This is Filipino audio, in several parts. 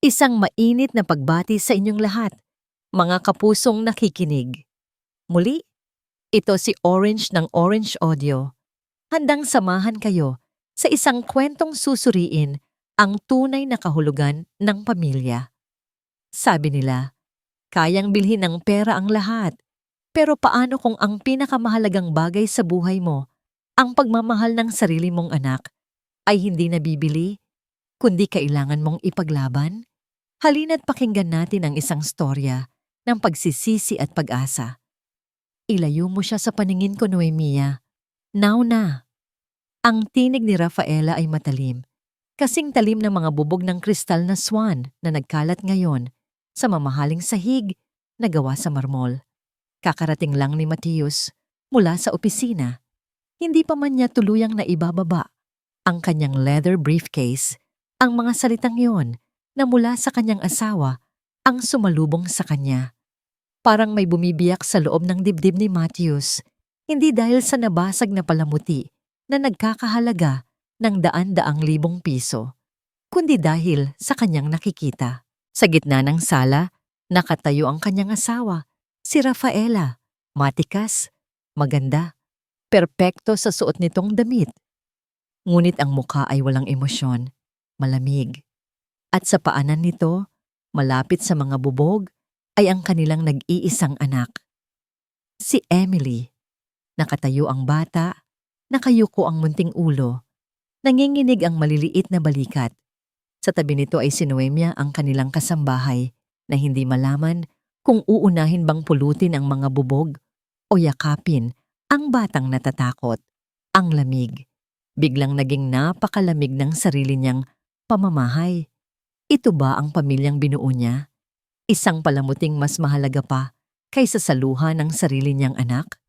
Isang mainit na pagbati sa inyong lahat, mga kapusong nakikinig. Muli, ito si Orange ng Orange Audio. Handang samahan kayo sa isang kwentong susuriin ang tunay na kahulugan ng pamilya. Sabi nila, kayang bilhin ng pera ang lahat. Pero paano kung ang pinakamahalagang bagay sa buhay mo, ang pagmamahal ng sarili mong anak, ay hindi nabibili, kundi kailangan mong ipaglaban? Halina't pakinggan natin ang isang storya ng pagsisisi at pag-asa. Ilayo mo siya sa paningin ko, Noemia. Now na. Ang tinig ni Rafaela ay matalim, kasing talim ng mga bubog ng kristal na swan na nagkalat ngayon sa mamahaling sahig na gawa sa marmol. Kakarating lang ni Mateus mula sa opisina. Hindi pa man niya tuluyang naibababa ang kanyang leather briefcase, ang mga salitang yon na mula sa kanyang asawa ang sumalubong sa kanya. Parang may bumibiyak sa loob ng dibdib ni Mateus, hindi dahil sa nabasag na palamuti na nagkakahalaga ng daan-daang libong piso, kundi dahil sa kanyang nakikita. Sa gitna ng sala, nakatayo ang kanyang asawa, si Rafaela, matikas, maganda, perpekto sa suot nitong damit. Ngunit ang mukha ay walang emosyon, malamig. At sa paanan nito, malapit sa mga bubog, ay ang kanilang nag-iisang anak. Si Emily. Nakatayo ang bata, nakayuko ang munting ulo. Nanginginig ang maliliit na balikat. Sa tabi nito ay si Noemia, ang kanilang kasambahay, na hindi malaman kung uunahin bang pulutin ang mga bubog o yakapin ang batang natatakot. Ang lamig. Biglang naging napakalamig ng sarili niyang pamamahay. Ito ba ang pamilyang binuo niya? Isang palamuting mas mahalaga pa kaysa sa luha ng sarili niyang anak?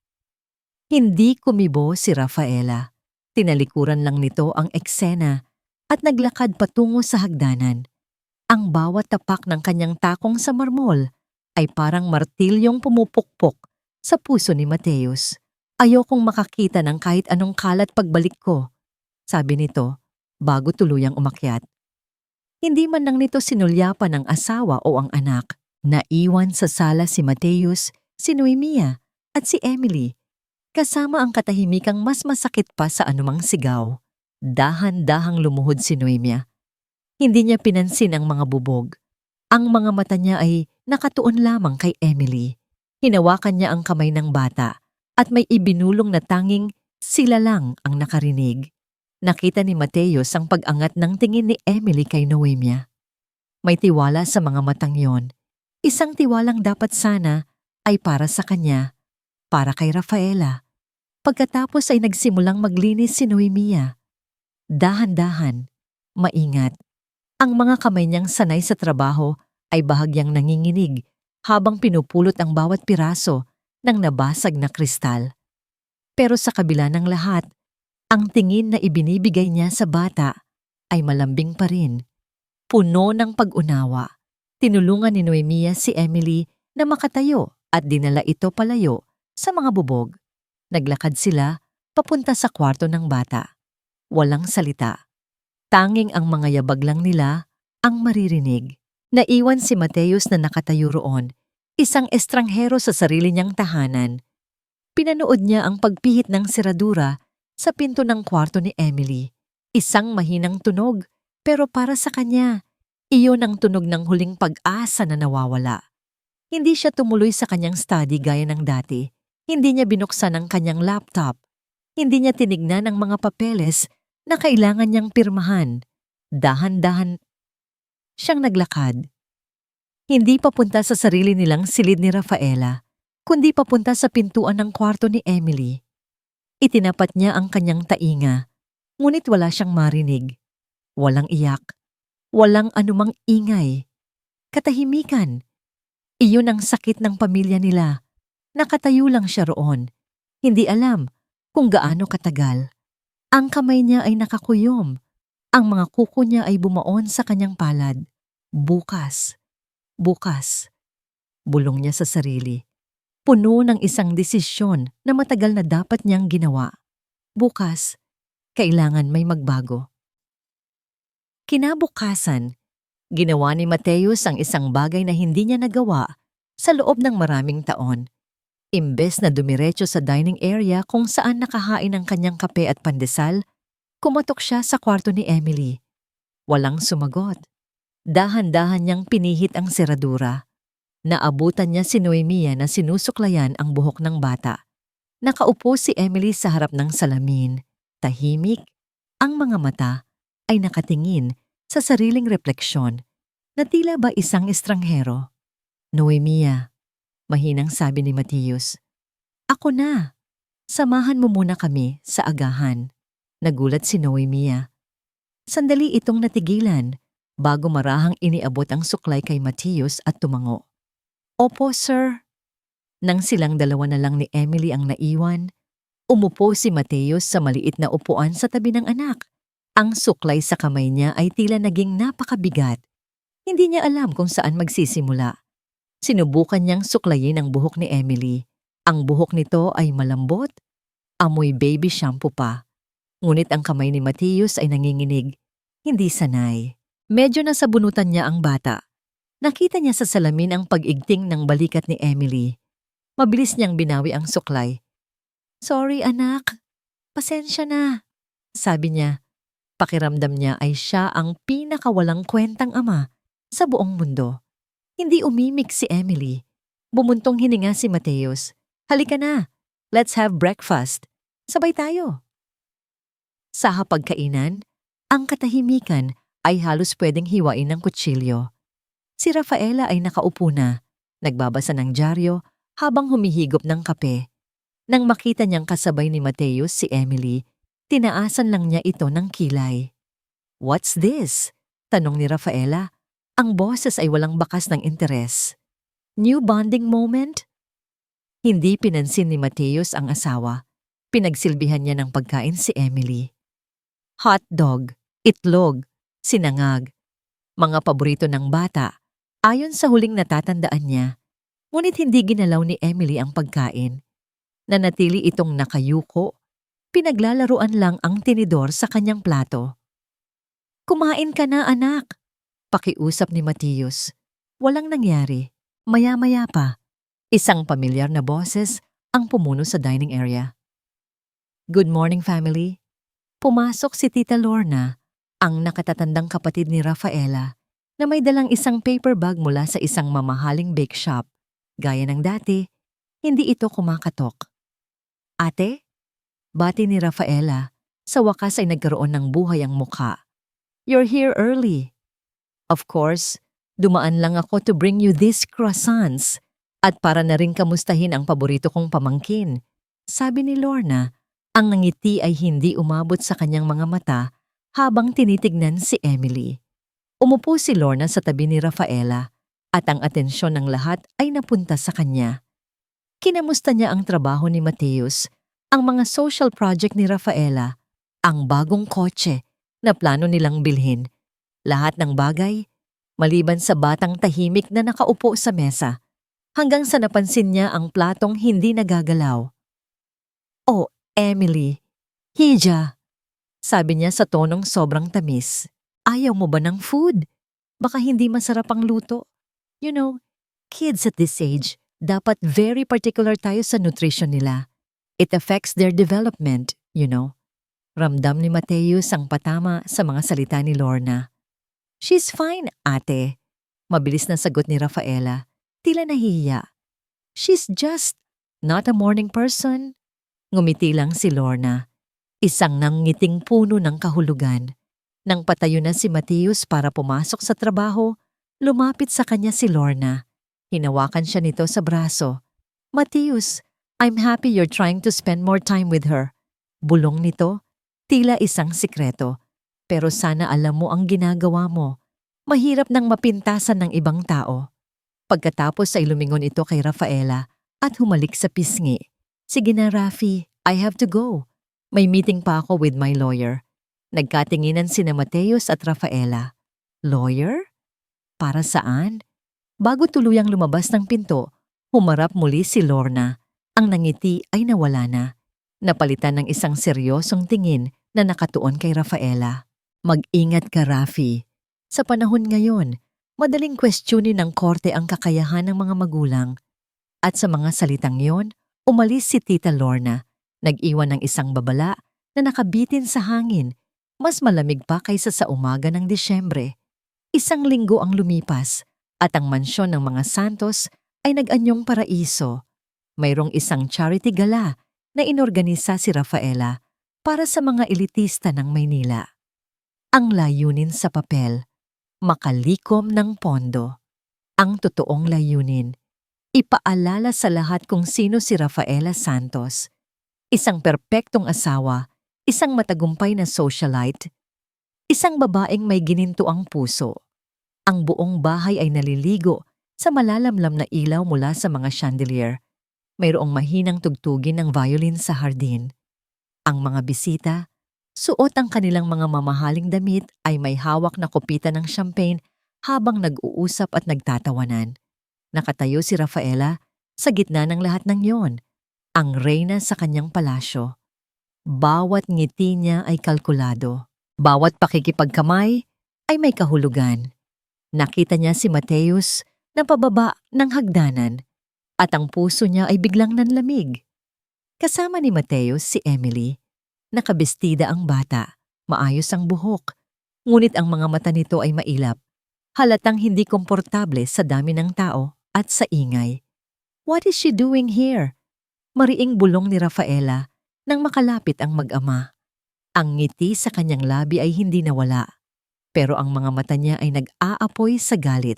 Hindi kumibo si Rafaela. Tinalikuran lang nito ang eksena at naglakad patungo sa hagdanan. Ang bawat tapak ng kanyang takong sa marmol ay parang martilyong pumupukpok sa puso ni Mateus. Ayokong makakita ng kahit anong kalat pagbalik ko, sabi nito bago tuluyang umakyat. Hindi man lang nito sinulyapan ng asawa o ang anak. Naiwan sa sala si Mateus, si Noemia at si Emily, kasama ang katahimikang mas masakit pa sa anumang sigaw. Dahan-dahang lumuhod si Noemia. Hindi niya pinansin ang mga bubog. Ang mga mata niya ay nakatuon lamang kay Emily. Hinawakan niya ang kamay ng bata at may ibinulong na tanging sila lang ang nakarinig. Nakita ni Mateus ang pag-angat ng tingin ni Emily kay Noemia. May tiwala sa mga matang yon. Isang tiwalang dapat sana ay para sa kanya, para kay Rafaela. Pagkatapos ay nagsimulang maglinis si Noemia. Dahan-dahan, maingat. Ang mga kamay niyang sanay sa trabaho ay bahagyang nanginginig habang pinupulot ang bawat piraso ng nabasag na kristal. Pero sa kabila ng lahat, ang tingin na ibinibigay niya sa bata ay malambing pa rin. Puno ng pag-unawa, tinulungan ni Noemia si Emily na makatayo at dinala ito palayo sa mga bubog. Naglakad sila papunta sa kwarto ng bata. Walang salita. Tanging ang mga yabag lang nila ang maririnig. Naiwan si Mateus na nakatayo roon, isang estranghero sa sarili niyang tahanan. Pinanood niya ang pagpihit ng seradura sa pinto ng kwarto ni Emily. Isang mahinang tunog, pero para sa kanya, iyon ang tunog ng huling pag-asa na nawawala. Hindi siya tumuloy sa kanyang study gaya ng dati. Hindi niya binuksan ang kanyang laptop. Hindi niya tinignan ang mga papeles na kailangan niyang pirmahan. Dahan-dahan siyang naglakad. Hindi papunta sa sarili nilang silid ni Rafaela, kundi papunta sa pintuan ng kwarto ni Emily. Itinapat niya ang kanyang tainga, ngunit wala siyang marinig. Walang iyak, walang anumang ingay. Katahimikan. Iyon ang sakit ng pamilya nila. Nakatayo lang siya roon. Hindi alam kung gaano katagal. Ang kamay niya ay nakakuyom. Ang mga kuko niya ay bumaon sa kanyang palad. Bukas. Bukas. Bulong niya sa sarili. Puno ng isang desisyon na matagal na dapat niyang ginawa. Bukas, kailangan may magbago. Kinabukasan, Ginawa ni Mateus ang isang bagay na hindi niya nagawa sa loob ng maraming taon. Imbes na dumiretso sa dining area kung saan nakahain ang kanyang kape at pandesal, kumatok siya sa kwarto ni Emily. Walang sumagot. Dahan-dahan niyang pinihit ang seradura. Naabutan niya si Noemia na sinusuklayan ang buhok ng bata. Nakaupo si Emily sa harap ng salamin. Tahimik, ang mga mata ay nakatingin sa sariling refleksyon na tila ba isang estranghero. Noemia, mahinang sabi ni Mateus. Ako na. Samahan mo muna kami sa agahan. Nagulat si Noemia. Sandali itong natigilan bago marahang iniabot ang suklay kay Mateus at tumango. Opo, sir. Nang silang dalawa na lang ni Emily ang naiwan, umupo si Mateus sa maliit na upuan sa tabi ng anak. Ang suklay sa kamay niya ay tila naging napakabigat. Hindi niya alam kung saan magsisimula. Sinubukan niyang suklayin ang buhok ni Emily. Ang buhok nito ay malambot, amoy baby shampoo pa. Ngunit ang kamay ni Mateus ay nanginginig. Hindi sanay. Medyo nasabunutan niya ang bata. Nakita niya sa salamin ang pag-igting ng balikat ni Emily. Mabilis niyang binawi ang suklay. Sorry anak, pasensya na. Sabi niya, pakiramdam niya ay siya ang pinakawalang kwentang ama sa buong mundo. Hindi umimik si Emily. Bumuntong hininga si Mateus. Halika na, let's have breakfast. Sabay tayo. Sa hapagkainan, ang katahimikan ay halos pwedeng hiwain ng kutsilyo. Si Rafaela ay nakaupo na, nagbabasa ng dyaryo habang humihigop ng kape. Nang makita niyang kasabay ni Mateus si Emily, tinaasan lang niya ito ng kilay. What's this? Tanong ni Rafaela. Ang boses ay walang bakas ng interes. New bonding moment? Hindi pinansin ni Mateus ang asawa. Pinagsilbihan niya ng pagkain si Emily. Hot dog, itlog, sinangag. Mga paborito ng bata, ayon sa huling natatandaan niya. Ngunit hindi ginalaw ni Emily ang pagkain. Nanatili itong nakayuko, pinaglalaruan lang ang tinidor sa kanyang plato. Kumain ka na anak, pakiusap ni Mateus. Walang nangyari. Maya-maya pa, isang pamilyar na boses ang pumuno sa dining area. Good morning family. Pumasok si Tita Lorna, ang nakatatandang kapatid ni Rafaela, na may dalang isang paper bag mula sa isang mamahaling bake shop. Gaya ng dati, hindi ito kumakatok. Ate? Bati ni Rafaela, sa wakas ay nagkaroon ng buhay ang mukha. You're here early. Of course, dumaan lang ako to bring you these croissants at para na rin kamustahin ang paborito kong pamangkin. Sabi ni Lorna, ang ngiti ay hindi umabot sa kanyang mga mata habang tinitignan si Emily. Umupo si Lorna sa tabi ni Rafaela at ang atensyon ng lahat ay napunta sa kanya. Kinamusta niya ang trabaho ni Mateus, ang mga social project ni Rafaela, ang bagong kotse na plano nilang bilhin. Lahat ng bagay, maliban sa batang tahimik na nakaupo sa mesa, hanggang sa napansin niya ang platong hindi nagagalaw. Oh, Emily, Hija, sabi niya sa tonong sobrang tamis. Ayaw mo ba ng food? Baka hindi masarap ang luto. You know, kids at this age, dapat very particular tayo sa nutrition nila. It affects their development, you know. Ramdam ni Mateus ang patama sa mga salita ni Lorna. She's fine, ate. Mabilis na sagot ni Rafaela. Tila nahihiya. She's just not a morning person. Ngumiti lang si Lorna. Isang nangiting puno ng kahulugan. Nang patayo na si Mateus para pumasok sa trabaho, lumapit sa kanya si Lorna. Hinawakan siya nito sa braso. Mateus, I'm happy you're trying to spend more time with her. Bulong nito, tila isang sikreto. Pero sana alam mo ang ginagawa mo. Mahirap nang mapintasan ng ibang tao. Pagkatapos ay lumingon ito kay Rafaela at humalik sa pisngi. Sige na Rafi, I have to go. May meeting pa ako with my lawyer. Nagkatinginan sina Mateus at Rafaela. Lawyer? Para saan? Bago tuluyang lumabas ng pinto, humarap muli si Lorna. Ang nangiti ay nawala na. Napalitan ng isang seryosong tingin na nakatuon kay Rafaela. Mag-ingat ka, Rafi. Sa panahon ngayon, madaling questionin ng korte ang kakayahan ng mga magulang. At sa mga salitang yon, umalis si Tita Lorna. Nag-iwan ng isang babala na nakabitin sa hangin. Mas malamig pa kaysa sa umaga ng Disyembre. Isang linggo ang lumipas at ang mansyon ng mga Santos ay nag-anyong paraiso. Mayroong isang charity gala na inorganisa si Rafaela para sa mga elitista ng Maynila. Ang layunin sa papel, makalikom ng pondo. Ang totoong layunin, ipaalala sa lahat kung sino si Rafaela Santos. Isang perpektong asawa, isang matagumpay na socialite, isang babaeng may ginintuang puso. Ang buong bahay ay naliligo sa malalamlam na ilaw mula sa mga chandelier. Mayroong mahinang tugtugin ng violin sa hardin. Ang mga bisita, suot ang kanilang mga mamahaling damit ay may hawak na kopita ng champagne habang nag-uusap at nagtatawanan. Nakatayo si Rafaela sa gitna ng lahat ng yon, ang reyna sa kanyang palasyo. Bawat ngiti niya ay kalkulado. Bawat pakikipagkamay ay may kahulugan. Nakita niya si Mateus na pababa ng hagdanan at ang puso niya ay biglang nanlamig. Kasama ni Mateus si Emily. Nakabestida ang bata, maayos ang buhok, ngunit ang mga mata nito ay mailap. Halatang hindi komportable sa dami ng tao at sa ingay. What is she doing here? Mariing bulong ni Rafaela nang makalapit ang mag-ama. Ang ngiti sa kanyang labi ay hindi nawala, pero ang mga mata niya ay nag-aapoy sa galit.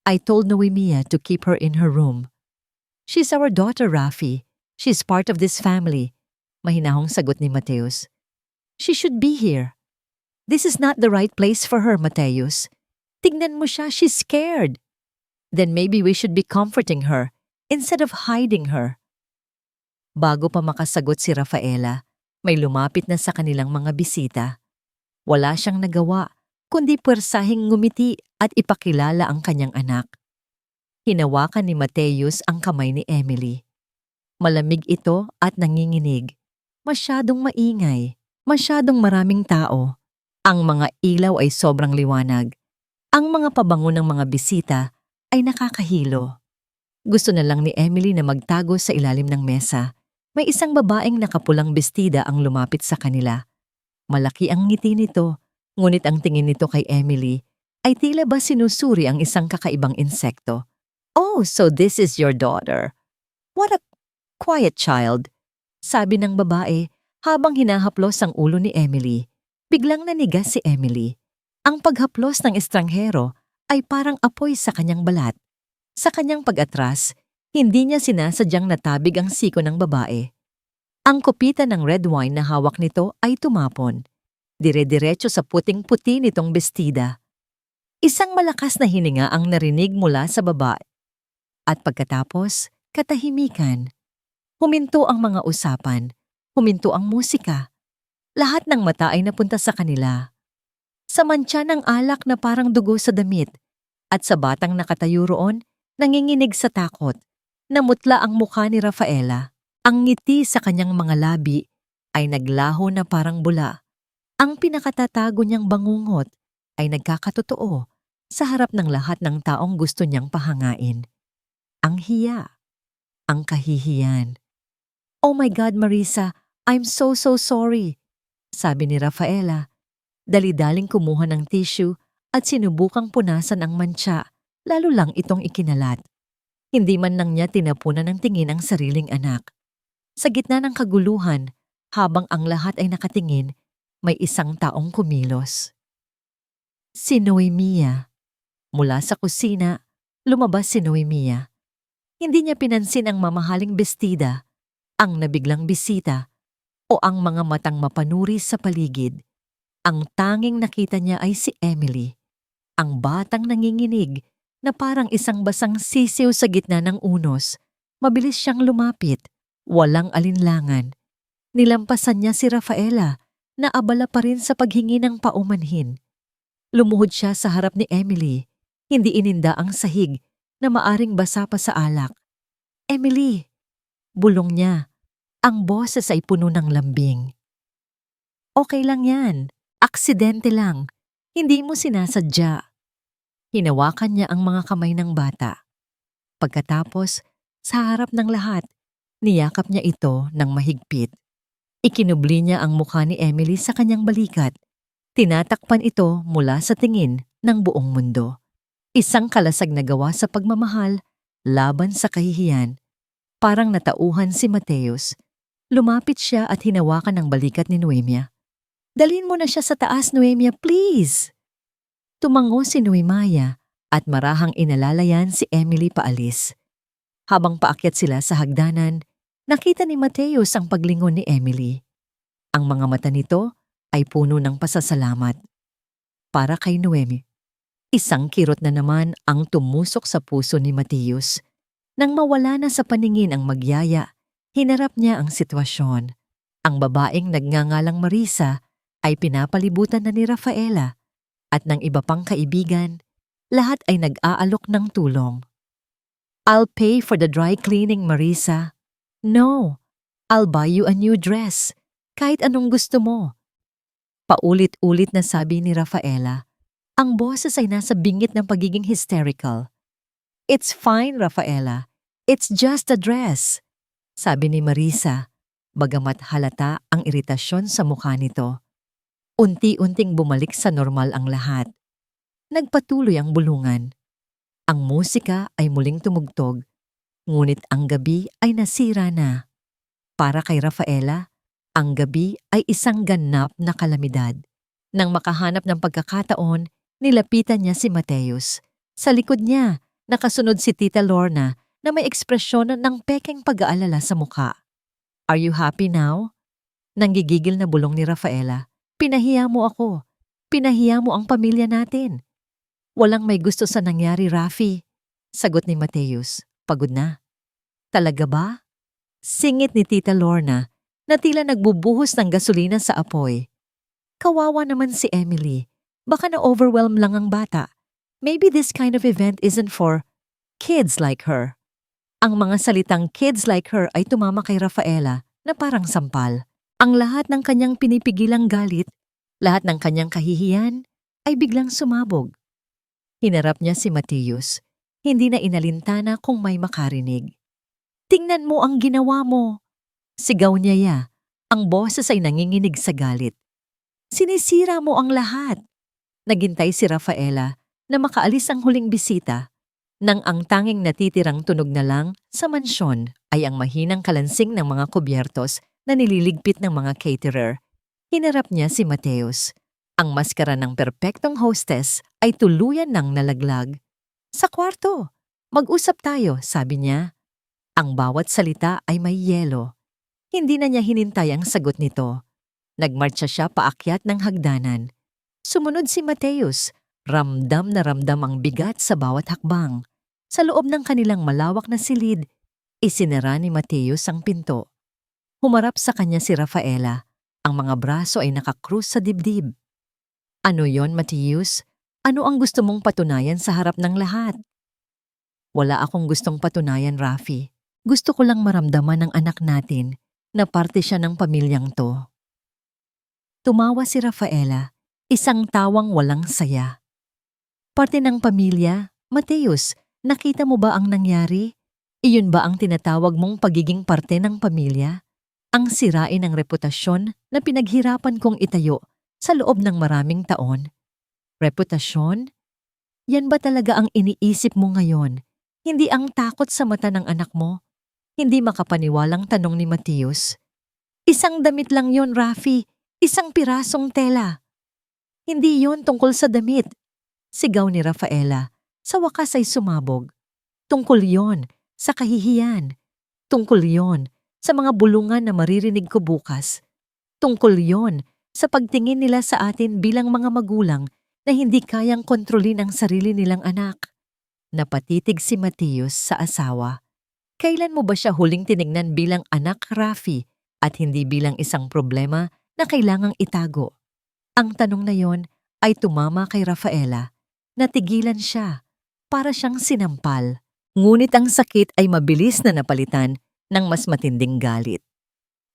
I told Noemia to keep her in her room. She's our daughter, Rafi. She's part of this family. Mahinahong sagot ni Mateus. She should be here. This is not the right place for her, Mateus. Tignan mo siya, she's scared. Then maybe we should be comforting her instead of hiding her. Bago pa makasagot si Rafaela, may lumapit na sa kanilang mga bisita. Wala siyang nagawa, kundi puwersahing ngumiti at ipakilala ang kanyang anak. Hinawakan ni Mateus ang kamay ni Emily. Malamig ito at nanginginig. Masyadong maingay, masyadong maraming tao. Ang mga ilaw ay sobrang liwanag. Ang mga pabango ng mga bisita ay nakakahilo. Gusto na lang ni Emily na magtago sa ilalim ng mesa. May isang babaeng nakapulang bestida ang lumapit sa kanila. Malaki ang ngiti nito, ngunit ang tingin nito kay Emily ay tila ba sinusuri ang isang kakaibang insekto. Oh, so this is your daughter. What a quiet child, sabi ng babae habang hinahaplos ang ulo ni Emily. Biglang nanigas si Emily. Ang paghaplos ng estranghero ay parang apoy sa kanyang balat. Sa kanyang pag-atras, hindi niya sinasadyang natabig ang siko ng babae. Ang kopita ng red wine na hawak nito ay tumapon. Dire-diretso sa puting-puti nitong bestida. Isang malakas na hininga ang narinig mula sa babae. At pagkatapos, katahimikan. Huminto ang mga usapan, huminto ang musika. Lahat ng mata ay napunta sa kanila. Sa mantsa ng alak na parang dugo sa damit, at sa batang nakatayo roon, nanginginig sa takot. Namutla ang mukha ni Rafaela. Ang ngiti sa kanyang mga labi ay naglaho na parang bula. Ang pinakatatago niyang bangungot ay nagkakatotoo sa harap ng lahat ng taong gusto niyang pahangain. Ang hiya, ang kahihiyan. Oh my God, Marisa, I'm so sorry, sabi ni Rafaela. Dali-daling kumuha ng tissue at sinubukang punasan ang mantsa, lalo lang itong ikinalat. Hindi man lang niya tinapunan ng tingin ang sariling anak. Sa gitna ng kaguluhan, habang ang lahat ay nakatingin, may isang taong kumilos. Si Noemia. Mula sa kusina, lumabas si Noemia. Hindi niya pinansin ang mamahaling bestida, ang nabiglang bisita, o ang mga matang mapanuri sa paligid. Ang tanging nakita niya ay si Emily, ang batang nanginginig na parang isang basang sisiw sa gitna ng unos. Mabilis siyang lumapit, walang alinlangan. Nilampasan niya si Rafaela na abala pa rin sa paghingi ng paumanhin. Lumuhod siya sa harap ni Emily, hindi ininda ang sahig na maaring basa pa sa alak. Emily, bulong niya. Ang boses ay puno ng lambing. Okay lang yan. Aksidente lang. Hindi mo sinasadya. Hinawakan niya ang mga kamay ng bata. Pagkatapos, sa harap ng lahat, niyakap niya ito ng mahigpit. Ikinubli niya ang mukha ni Emily sa kanyang balikat. Tinatakpan ito mula sa tingin ng buong mundo. Isang kalasag na gawa sa pagmamahal, laban sa kahihiyan. Parang natauhan si Mateus. Lumapit siya at hinawakan ang balikat ni Noemia. Dalhin mo na siya sa taas, Noemia, please! Tumango si Noemia at marahang inalalayan si Emily paalis. Habang paakyat sila sa hagdanan, nakita ni Mateus ang paglingon ni Emily. Ang mga mata nito ay puno ng pasasalamat. Para kay Noemi, isang kirot na naman ang tumusok sa puso ni Mateus. Nang mawala na sa paningin ang magyaya, hinarap niya ang sitwasyon. Ang babaeng nagngangalang Marisa ay pinapalibutan na ni Rafaela at ng iba pang kaibigan, lahat ay nag-aalok ng tulong. I'll pay for the dry cleaning, Marisa. No, I'll buy you a new dress. Kahit anong gusto mo. Paulit-ulit na sabi ni Rafaela. Ang boses ay nasa bingit ng pagiging hysterical. It's fine, Rafaela. It's just a dress. Sabi ni Marisa, bagamat halata ang iritasyon sa mukha nito. Unti-unting bumalik sa normal ang lahat. Nagpatuloy ang bulungan. Ang musika ay muling tumugtog, ngunit ang gabi ay nasira na. Para kay Rafaela, ang gabi ay isang ganap na kalamidad. Nang makahanap ng pagkakataon, nilapitan niya si Mateus. Sa likod niya, nakasunod si Tita Lorna na may ekspresyon ng pekeng pag-aalala sa mukha. Are you happy now? Nanggigigil na bulong ni Rafaela. Pinahiya mo ako. Pinahiya mo ang pamilya natin. Walang may gusto sa nangyari, Rafi. Sagot ni Mateus. Pagod na. Talaga ba? Singit ni Tita Lorna na tila nagbubuhos ng gasolina sa apoy. Kawawa naman si Emily. Baka na-overwhelm lang ang bata. Maybe this kind of event isn't for kids like her. Ang mga salitang kids like her ay tumama kay Rafaela na parang sampal. Ang lahat ng kanyang pinipigilang galit, lahat ng kanyang kahihiyan, ay biglang sumabog. Hinarap niya si Mateus, hindi na inalintana kung may makarinig. Tingnan mo ang ginawa mo! Sigaw niya ya, ang boses ay nanginginig sa galit. Sinisira mo ang lahat! Naghintay si Rafaela na makaalis ang huling bisita, nang ang tanging natitirang tunog na lang sa mansyon ay ang mahinang kalansing ng mga kubyertos na nililigpit ng mga caterer. Hinarap niya si Mateus. Ang maskara ng perpektong hostess ay tuluyan ng nalaglag. Sa kwarto, mag-usap tayo, sabi niya. Ang bawat salita ay may yelo. Hindi na niya hinintay ang sagot nito. Nagmartsa siya paakyat ng hagdanan. Sumunod si Mateus, ramdam na ramdam ang bigat sa bawat hakbang. Sa loob ng kanilang malawak na silid, isinara ni Mateus ang pinto. Humarap sa kanya si Rafaela. Ang mga braso ay nakakrus sa dibdib. Ano yon, Mateus? Ano ang gusto mong patunayan sa harap ng lahat? Wala akong gustong patunayan, Rafi. Gusto ko lang maramdaman ng anak natin na parte siya ng pamilyang to. Tumawa si Rafaela, isang tawang walang saya. Parte ng pamilya? Mateus, nakita mo ba ang nangyari? Iyon ba ang tinatawag mong pagiging parte ng pamilya? Ang sirain ng reputasyon na pinaghirapan kong itayo sa loob ng maraming taon. Reputasyon? Yan ba talaga ang iniisip mo ngayon? Hindi ang takot sa mata ng anak mo? Hindi makapaniwalang tanong ni Mateus. Isang damit lang yon, Rafi. Isang pirasong tela. Hindi yon tungkol sa damit. Sigaw ni Rafaela. Sa wakas ay sumabog. Tungkol yon sa kahihiyan. Tungkol yon sa mga bulungan na maririnig ko bukas. Tungkol yon sa pagtingin nila sa atin bilang mga magulang na hindi kayang kontrolin ang sarili nilang anak. Napatitig si Mateus sa asawa. Kailan mo ba siya huling tinignan bilang anak, Rafi, at hindi bilang isang problema na kailangang itago? Ang tanong na yon ay tumama kay Rafaela. Natigilan siya, para siyang sinampal. Ngunit ang sakit ay mabilis na napalitan ng mas matinding galit.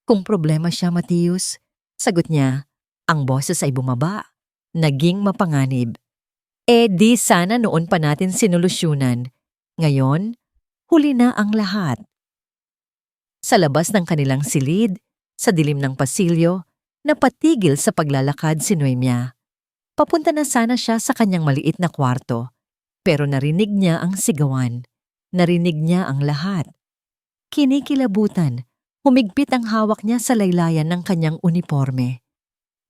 Kung problema siya, Mateus, sagot niya, ang boses ay bumaba. Naging mapanganib. Di sana noon pa natin sinolusyunan. Ngayon, huli na ang lahat. Sa labas ng kanilang silid, sa dilim ng pasilyo, napatigil sa paglalakad si Noemia. Papunta na sana siya sa kanyang maliit na kwarto, pero narinig niya ang sigawan. Narinig niya ang lahat. Kinikilabutan, humigpit ang hawak niya sa laylayan ng kanyang uniforme.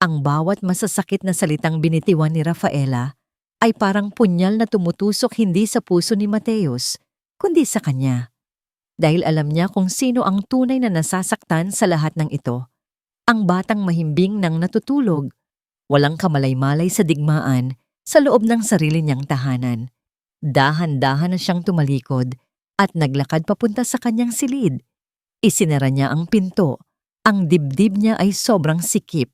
Ang bawat masasakit na salitang binitiwan ni Rafaela ay parang punyal na tumutusok hindi sa puso ni Mateus, kundi sa kanya. Dahil alam niya kung sino ang tunay na nasasaktan sa lahat ng ito. Ang batang mahimbing nang natutulog, walang kamalay-malay sa digmaan sa loob ng sarili niyang tahanan. Dahan-dahan na siyang tumalikod at naglakad papunta sa kanyang silid. Isinara niya ang pinto. Ang dibdib niya ay sobrang sikip.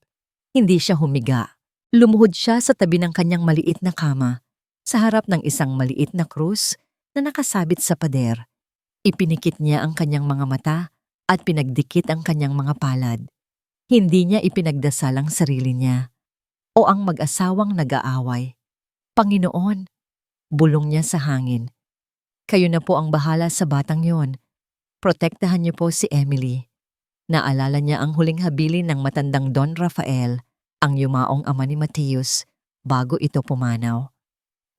Hindi siya humiga. Lumuhod siya sa tabi ng kanyang maliit na kama, sa harap ng isang maliit na krus na nakasabit sa pader. Ipinikit niya ang kanyang mga mata at pinagdikit ang kanyang mga palad. Hindi niya ipinagdasal ang sarili niya o ang mag-asawang nag-aaway. Panginoon, bulong niya sa hangin. Kayo na po ang bahala sa batang yon. Protektahan niyo po si Emily. Naalala niya ang huling habilin ng matandang Don Rafael, ang yumaong ama ni Mateus, bago ito pumanaw.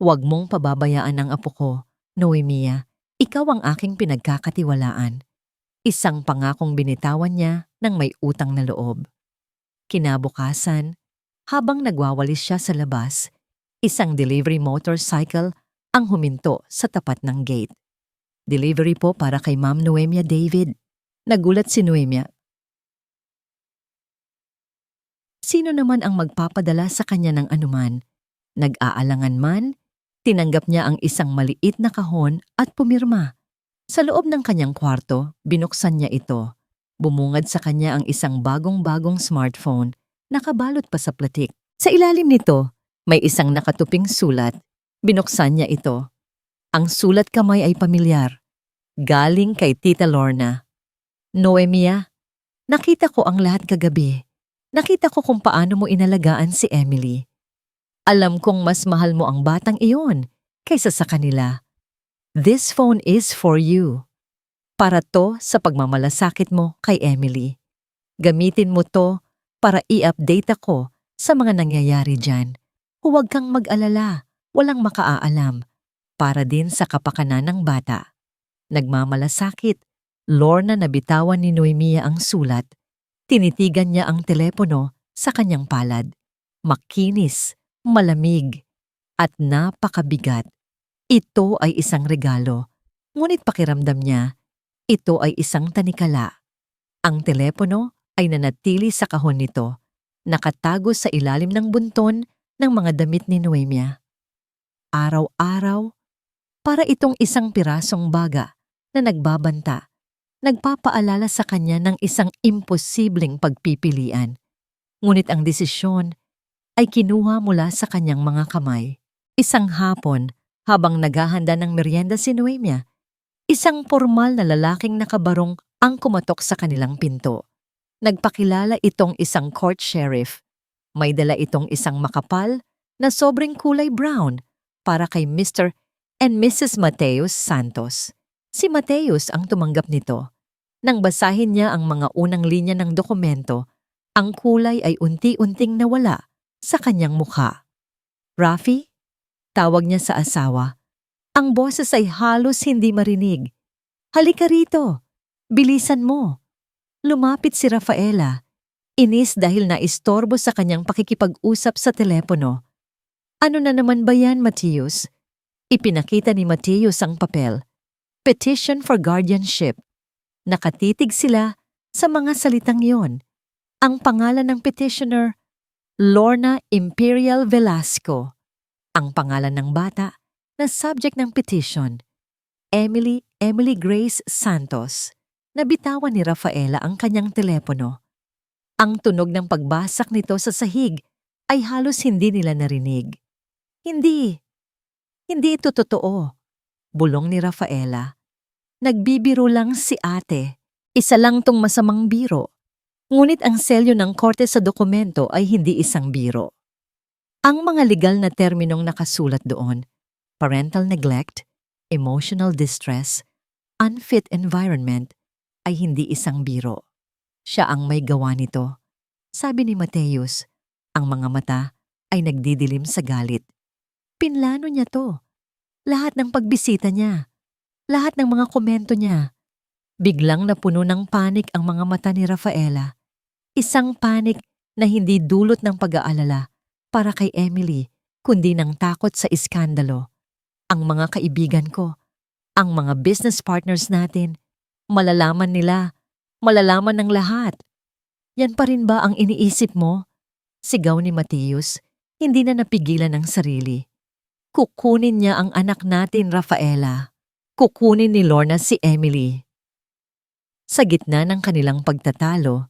Huwag mong pababayaan ang apo ko, Noemia. Ikaw ang aking pinagkakatiwalaan. Isang pangakong binitawan niya ng may utang na loob. Kinabukasan, habang nagwawalis siya sa labas, isang delivery motorcycle ang huminto sa tapat ng gate. Delivery po para kay Ma'am Noemia David. Nagulat si Noemia. Sino naman ang magpapadala sa kanya ng anuman? Nag-aalangan man, tinanggap niya ang isang maliit na kahon at pumirma. Sa loob ng kanyang kwarto, binuksan niya ito. Bumungad sa kanya ang isang bagong-bagong smartphone, nakabalot pa sa platik. Sa ilalim nito, may isang nakatuping sulat. Binuksan niya ito. Ang sulat kamay ay pamilyar. Galing kay Tita Lorna. Noemia, nakita ko ang lahat kagabi. Nakita ko kung paano mo inalagaan si Emily. Alam kong mas mahal mo ang batang iyon kaysa sa kanila. This phone is for you. Para to sa pagmamalasakit mo kay Emily. Gamitin mo to para i-update ako sa mga nangyayari dyan. Huwag kang mag-alala, walang makaaalam. Para din sa kapakanan ng bata. Nagmamalasakit, Lorna na bitawan ni Noemia ang sulat. Tinitigan niya ang telepono sa kanyang palad. Makinis, malamig, at napakabigat. Ito ay isang regalo. Ngunit pakiramdam niya, ito ay isang tanikala. Ang telepono ay nanatili sa kahon nito, nakatago sa ilalim ng bunton ng mga damit ni Noemia. Araw-araw, para itong isang pirasong baga na nagbabanta, nagpapaalala sa kanya ng isang imposibleng pagpipilian. Ngunit ang desisyon ay kinuha mula sa kanyang mga kamay. Isang hapon, habang naghahanda ng merienda si Noemia, isang formal na lalaking nakabarong ang kumatok sa kanilang pinto. Nagpakilala itong isang court sheriff. May dala itong isang makapal na sobrang kulay brown para kay Mr. and Mrs. Mateus Santos. Si Mateus ang tumanggap nito. Nang basahin niya ang mga unang linya ng dokumento, ang kulay ay unti-unting nawala sa kanyang mukha. Rafi? Tawag niya sa asawa. Ang boses ay halos hindi marinig. Halika rito. Bilisan mo. Lumapit si Rafaela. Inis dahil naistorbo sa kanyang pakikipag-usap sa telepono. Ano na naman ba yan, Mateus? Ipinakita ni Mateus ang papel. Petition for guardianship. Nakatitig sila sa mga salitang yon. Ang pangalan ng petitioner, Lorna Imperial Velasco. Ang pangalan ng bata na subject ng petition, Emily Grace Santos. Nabitawan ni Rafaela ang kanyang telepono. Ang tunog ng pagbasak nito sa sahig ay halos hindi nila narinig. Hindi ito totoo, bulong ni Rafaela. Nagbibiro lang si ate. Isa lang tong masamang biro. Ngunit ang selyo ng korte sa dokumento ay hindi isang biro. Ang mga legal na terminong nakasulat doon, parental neglect, emotional distress, unfit environment, ay hindi isang biro. Siya ang may gawa nito. Sabi ni Mateus, ang mga mata ay nagdidilim sa galit. Pinlano niya to. Lahat ng pagbisita niya. Lahat ng mga komento niya. Biglang napuno ng panik ang mga mata ni Rafaela. Isang panik na hindi dulot ng pag-aalala para kay Emily, kundi ng takot sa iskandalo. Ang mga kaibigan ko, ang mga business partners natin, malalaman nila, malalaman ng lahat. Yan pa rin ba ang iniisip mo? Sigaw ni Mateus, hindi na napigilan ng sarili. Kukunin niya ang anak natin, Rafaela. Kukunin ni Lorna si Emily. Sa gitna ng kanilang pagtatalo,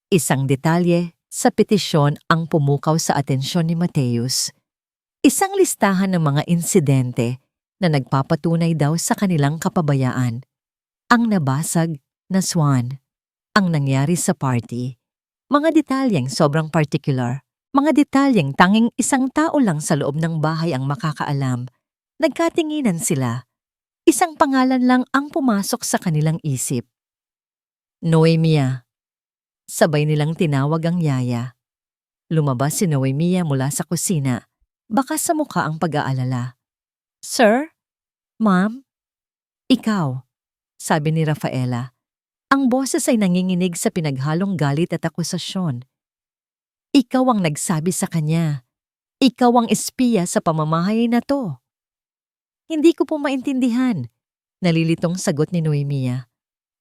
isang detalye sa petisyon ang pumukaw sa atensyon ni Mateus. Isang listahan ng mga insidente na nagpapatunay daw sa kanilang kapabayaan. Ang nabasag na swan, ang nangyari sa party, mga detalyeng sobrang particular, mga detalyeng tanging isang tao lang sa loob ng bahay ang makakaalam. Nagkatinginan sila. Isang pangalan lang ang pumasok sa kanilang isip. Noemia. Sabay nilang tinawag ang yaya. Lumabas si Noemia mula sa kusina, baka sa mukha ang pag-aalala. Sir? Ma'am? Ikaw, sabi ni Rafaela. Ang boses ay nanginginig sa pinaghalong galit at akusasyon. Ikaw ang nagsabi sa kanya. Ikaw ang espiya sa pamamahay na to. Hindi ko po maintindihan, nalilitong sagot ni Noemia.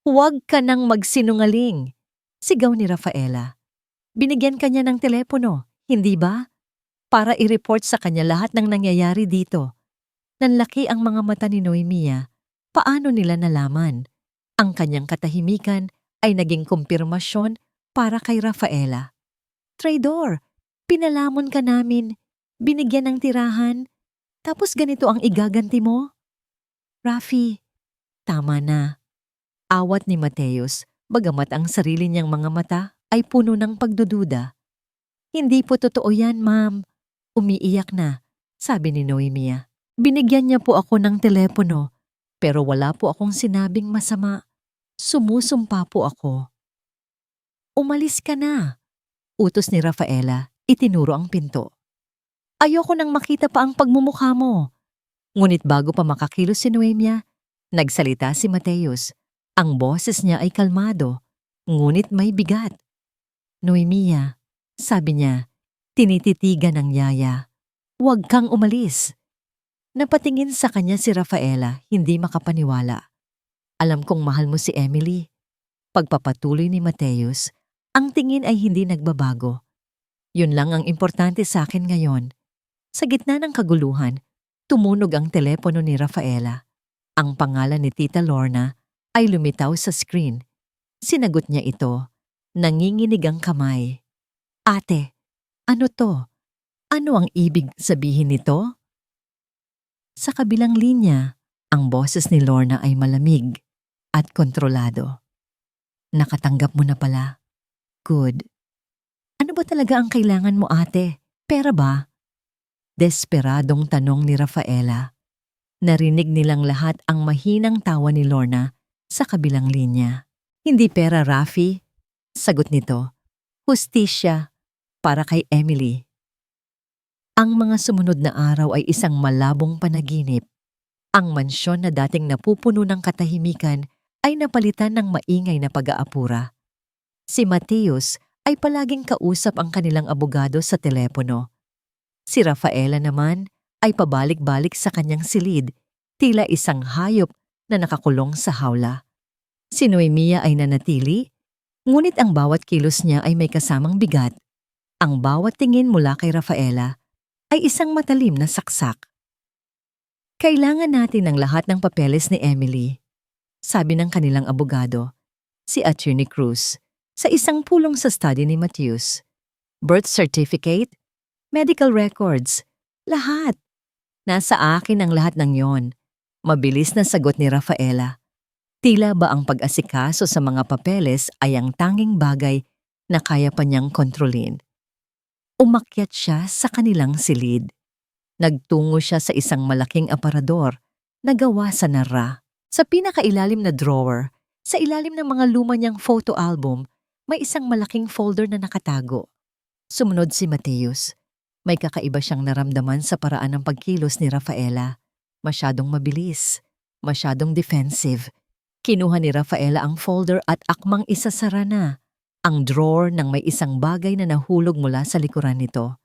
Huwag ka nang magsinungaling, sigaw ni Rafaela. Binigyan kanya ng telepono, hindi ba? Para i-report sa kanya lahat ng nangyayari dito. Nanlaki ang mga mata ni Noemia. Paano nila nalaman? Ang kanyang katahimikan ay naging kumpirmasyon para kay Rafaela. Traidor, pinalamon ka namin, binigyan ng tirahan, tapos ganito ang igaganti mo? Rafi, tama na. Awat ni Mateus, bagamat ang sarili niyang mga mata ay puno ng pagdududa. Hindi po totoo yan, ma'am. Umiiyak na, sabi ni Noemia. Binigyan niya po ako ng telepono, pero wala po akong sinabing masama. Sumusumpa po ako. Umalis ka na, utos ni Rafaela, itinuro ang pinto. Ayoko nang makita pa ang pagmumukha mo. Ngunit bago pa makakilos si Noemia, nagsalita si Mateus. Ang boses niya ay kalmado, ngunit may bigat. Noemia, sabi niya, tinititigan ng yaya. Huwag kang umalis. Napatingin sa kanya si Rafaela, hindi makapaniwala. Alam kong mahal mo si Emily. Pagpapatuloy ni Mateus, ang tingin ay hindi nagbabago. Yun lang ang importante sa akin ngayon. Sa gitna ng kaguluhan, tumunog ang telepono ni Rafaela. Ang pangalan ni Tita Lorna ay lumitaw sa screen. Sinagot niya ito. Nanginginig ang kamay. Ate, ano to? Ano ang ibig sabihin nito? Sa kabilang linya, ang boses ni Lorna ay malamig at kontrolado. Nakatanggap mo na pala. Good. Ano ba talaga ang kailangan mo, ate? Pera ba? Desperadong tanong ni Rafaela. Narinig nilang lahat ang mahinang tawa ni Lorna sa kabilang linya. Hindi pera, Rafi. Sagot nito. Hustisya para kay Emily. Ang mga sumunod na araw ay isang malabong panaginip. Ang mansyon na dating napupuno ng katahimikan ay napalitan ng maingay na pag-aapura. Si Mateus ay palaging kausap ang kanilang abogado sa telepono. Si Rafaela naman ay pabalik-balik sa kanyang silid, tila isang hayop na nakakulong sa hawla. Si Noemia ay nanatili, ngunit ang bawat kilos niya ay may kasamang bigat. Ang bawat tingin mula kay Rafaela ay isang matalim na saksak. Kailangan natin ng lahat ng papeles ni Emily, sabi ng kanilang abogado, si Attorney Cruz, sa isang pulong sa study ni Mateus. Birth certificate, medical records, lahat. Nasa akin ang lahat ng yon. Mabilis na sagot ni Rafaela. Tila ba ang pag-asikaso sa mga papeles ay ang tanging bagay na kaya pa niyang kontrolin. Umakyat siya sa kanilang silid. Nagtungo siya sa isang malaking aparador na gawa sa nara. Sa pinakailalim na drawer, sa ilalim ng mga luma niyang photo album, may isang malaking folder na nakatago. Sumunod si Mateus. May kakaiba siyang naramdaman sa paraan ng pagkilos ni Rafaela. Masyadong mabilis, masyadong defensive. Kinuha ni Rafaela ang folder at akmang isasara na ang drawer ng may isang bagay na nahulog mula sa likuran nito.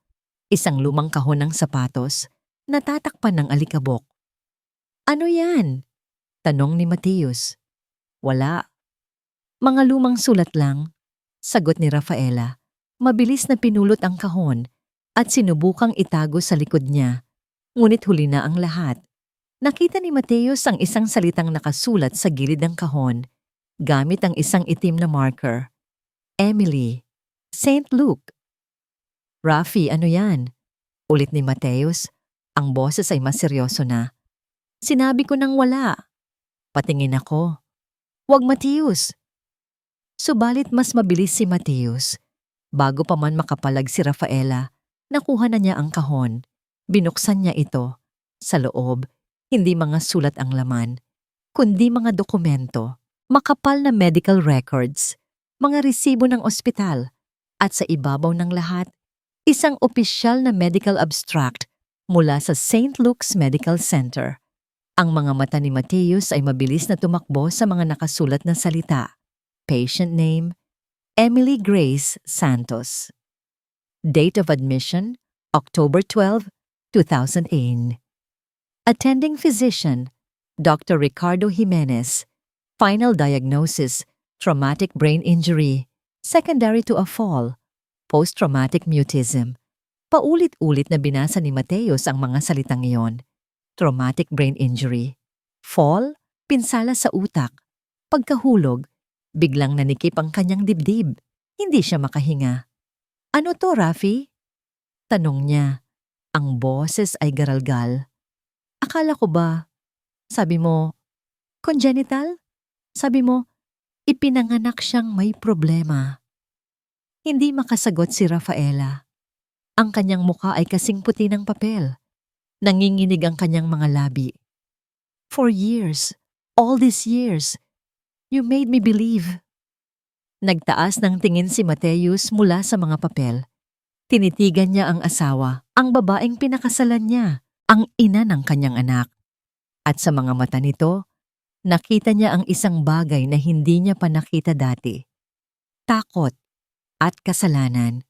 Isang lumang kahon ng sapatos, natatakpan ng alikabok. "Ano yan?" tanong ni Mateus. "Wala. Mga lumang sulat lang," sagot ni Rafaela. Mabilis na pinulot ang kahon at sinubukang itago sa likod niya. Ngunit huli na ang lahat. Nakita ni Mateus ang isang salitang nakasulat sa gilid ng kahon gamit ang isang itim na marker. Emily, St. Luke. "Rafi, ano yan?" ulit ni Mateus. Ang boses ay mas seryoso na. "Sinabi ko nang wala." Patingin ako. "Wag, Mateus." Subalit mas mabilis si Mateus. Bago pa man makapalag si Rafaela, nakuha na niya ang kahon. Binuksan niya ito. Sa loob, hindi mga sulat ang laman, kundi mga dokumento, makapal na medical records, mga resibo ng ospital, at sa ibabaw ng lahat, isang opisyal na medical abstract mula sa St. Luke's Medical Center. Ang mga mata ni Mateus ay mabilis na tumakbo sa mga nakasulat na salita. Patient name, Emily Grace Santos. Date of admission, October 12, 2008. Attending physician, Dr. Ricardo Jimenez. Final diagnosis, traumatic brain injury, secondary to a fall, post-traumatic mutism. Paulit-ulit na binasa ni Mateus ang mga salitang iyon. Traumatic brain injury. Fall, pinsala sa utak. Pagkahulog, biglang nanikip ang kanyang dibdib. Hindi siya makahinga. "Ano to, Rafi?" tanong niya. Ang boses ay garalgal. "Akala ko ba, sabi mo, congenital? Sabi mo, ipinanganak siyang may problema." Hindi makasagot si Rafaela. Ang kanyang mukha ay kasing puti ng papel. Nanginginig ang kanyang mga labi. "For years, all these years, you made me believe." Nagtaas ng tingin si Mateus mula sa mga papel. Tinitigan niya ang asawa, ang babaeng pinakasalan niya, ang ina ng kanyang anak. At sa mga mata nito, nakita niya ang isang bagay na hindi niya pa nakita dati. Takot at kasalanan.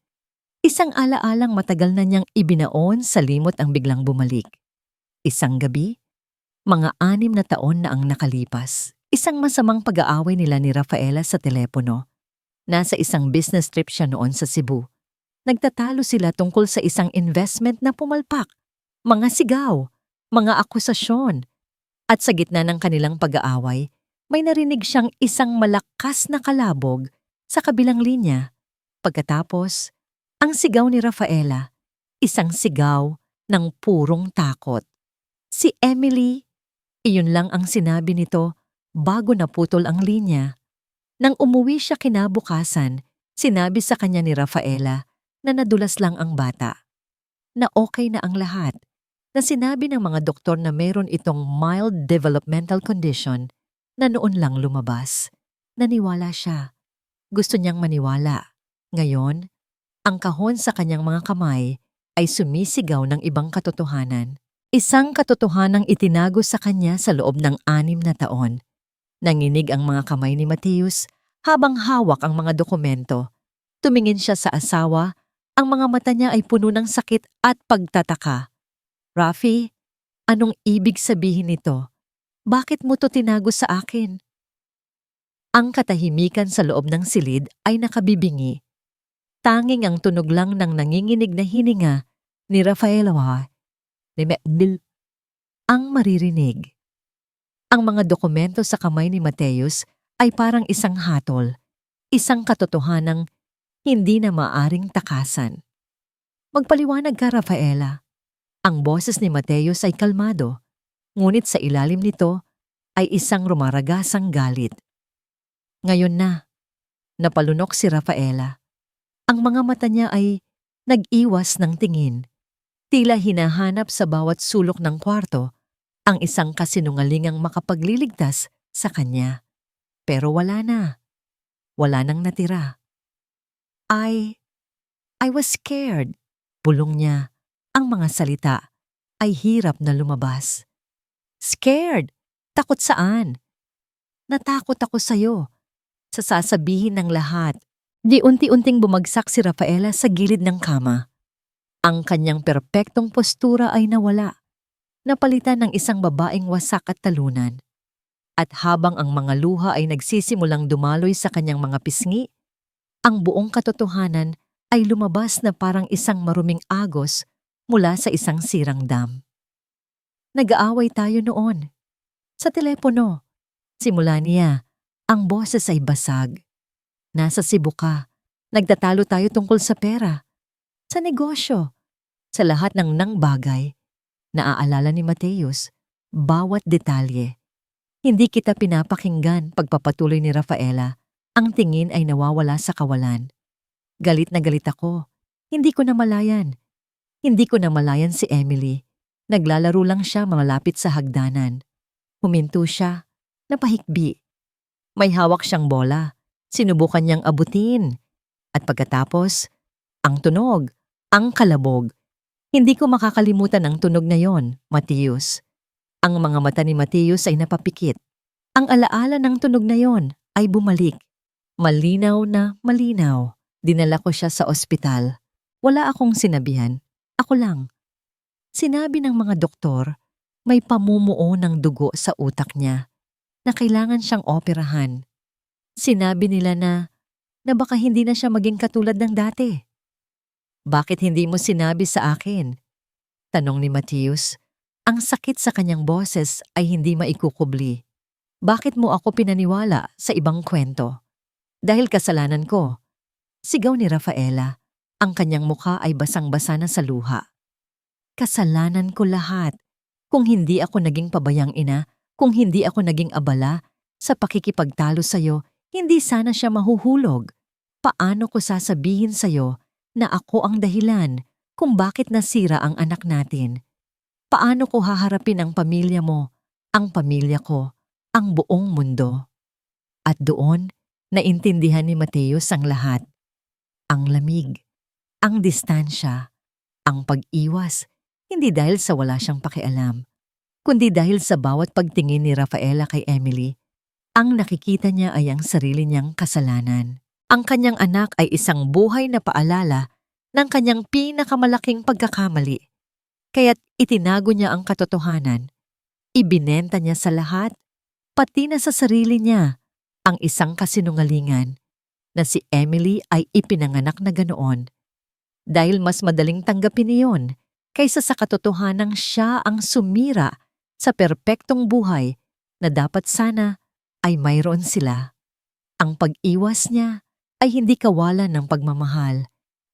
Isang alaalang matagal na niyang ibinaon sa limot ang biglang bumalik. Isang gabi, mga 6 na taon na ang nakalipas. Isang masamang pag-aaway nila ni Rafaela sa telepono. Nasa isang business trip siya noon sa Cebu. Nagtatalo sila tungkol sa isang investment na pumalpak. Mga sigaw, mga akusasyon. At sa gitna ng kanilang pag-aaway, may narinig siyang isang malakas na kalabog sa kabilang linya. Pagkatapos, ang sigaw ni Rafaela, isang sigaw ng purong takot. Si Emily, iyon lang ang sinabi nito bago naputol ang linya. Nang umuwi siya kinabukasan, sinabi sa kanya ni Rafaela na nadulas lang ang bata. Na okay na ang lahat. Na sinabi ng mga doktor na meron itong mild developmental condition na noon lang lumabas. Naniwala siya. Gusto niyang maniwala. Ngayon, ang kahon sa kanyang mga kamay ay sumisigaw ng ibang katotohanan. Isang katotohanang itinago sa kanya sa loob ng 6 na taon. Nanginig ang mga kamay ni Mateus habang hawak ang mga dokumento. Tumingin siya sa asawa, ang mga mata niya ay puno ng sakit at pagtataka. "Rafi, anong ibig sabihin nito? Bakit mo to tinago sa akin?" Ang katahimikan sa loob ng silid ay nakabibingi. Tanging ang tunog lang ng nanginginig na hininga ni Rafaela ang maririnig. Ang mga dokumento sa kamay ni Mateus ay parang isang hatol, isang katotohanang hindi na maaring takasan. "Magpaliwanag ka, Rafaela." Ang boses ni Mateus ay kalmado, ngunit sa ilalim nito ay isang rumaragasang galit. Ngayon na, napalunok si Rafaela. Ang mga mata niya ay Nag-iwas ng tingin. Tila hinahanap sa bawat sulok ng kwarto ang isang kasinungalingang makapagliligtas sa kanya. Pero wala na. Wala nang natira. I was scared. Bulong niya. Ang mga salita ay hirap na lumabas. Scared? Takot saan? Natakot ako sa'yo. Sa sasabihin ng lahat. Di unti-unting bumagsak si Rafaela sa gilid ng kama. Ang kanyang perpektong postura ay nawala. Napalitan ng isang babaeng wasak at talunan. At habang ang mga luha ay nagsisimulang dumaloy sa kanyang mga pisngi, ang buong katotohanan ay lumabas na parang isang maruming agos mula sa isang sirang dam. Nag-aaway tayo noon. Sa telepono. Simula niya, ang boses ay basag. Nasa Cebu ka. Nagtatalo tayo tungkol sa pera. Sa negosyo. Sa lahat ng nang bagay. Naaalala ni Mateus, bawat detalye. Hindi kita pinapakinggan pagpapatuloy ni Rafaela. Ang tingin ay nawawala sa kawalan. Galit na galit ako. Hindi ko namalayan. Hindi ko namalayan si Emily. Naglalaro lang siya malapit sa hagdanan. Huminto siya. Napahikbi. May hawak siyang bola. Sinubukan niyang abutin. At pagkatapos, ang tunog, ang kalabog. Hindi ko makakalimutan ang tunog na yon, Mateus. Ang mga mata ni Mateus ay napapikit. Ang alaala ng tunog na yon ay bumalik. Malinaw na malinaw. Dinala ko siya sa ospital. Wala akong sinabihan. Ako lang. Sinabi ng mga doktor, may pamumuo ng dugo sa utak niya na kailangan siyang operahan. Sinabi nila na baka hindi na siya maging katulad ng dati. Bakit hindi mo sinabi sa akin? Tanong ni Mateus. Ang sakit sa kanyang boses ay hindi maikukubli. Bakit mo ako pinaniwala sa ibang kwento? Dahil kasalanan ko. Sigaw ni Rafaela. Ang kanyang mukha ay basang-basa na sa luha. Kasalanan ko lahat. Kung hindi ako naging pabayang ina, kung hindi ako naging abala sa pakikipagtalo sa'yo, hindi sana siya mahuhulog. Paano ko sasabihin sa'yo na ako ang dahilan kung bakit nasira ang anak natin? Paano ko haharapin ang pamilya mo, ang pamilya ko, ang buong mundo? At doon, naintindihan ni Mateus ang lahat. Ang lamig, ang distansya, ang pag-iwas, hindi dahil sa wala siyang pakialam, kundi dahil sa bawat pagtingin ni Rafaela kay Emily. Ang nakikita niya ay ang sarili niyang kasalanan. Ang kanyang anak ay isang buhay na paalala ng kanyang pinakamalaking pagkakamali. Kaya't itinago niya ang katotohanan. Ibinenta niya sa lahat, pati na sa sarili niya, ang isang kasinungalingan na si Emily ay ipinanganak na ganoon. Dahil mas madaling tanggapin niyon kaysa sa katotohanang siya ang sumira sa perpektong buhay na dapat sana ay mayroon sila. Ang pag-iwas niya ay hindi kawalan ng pagmamahal.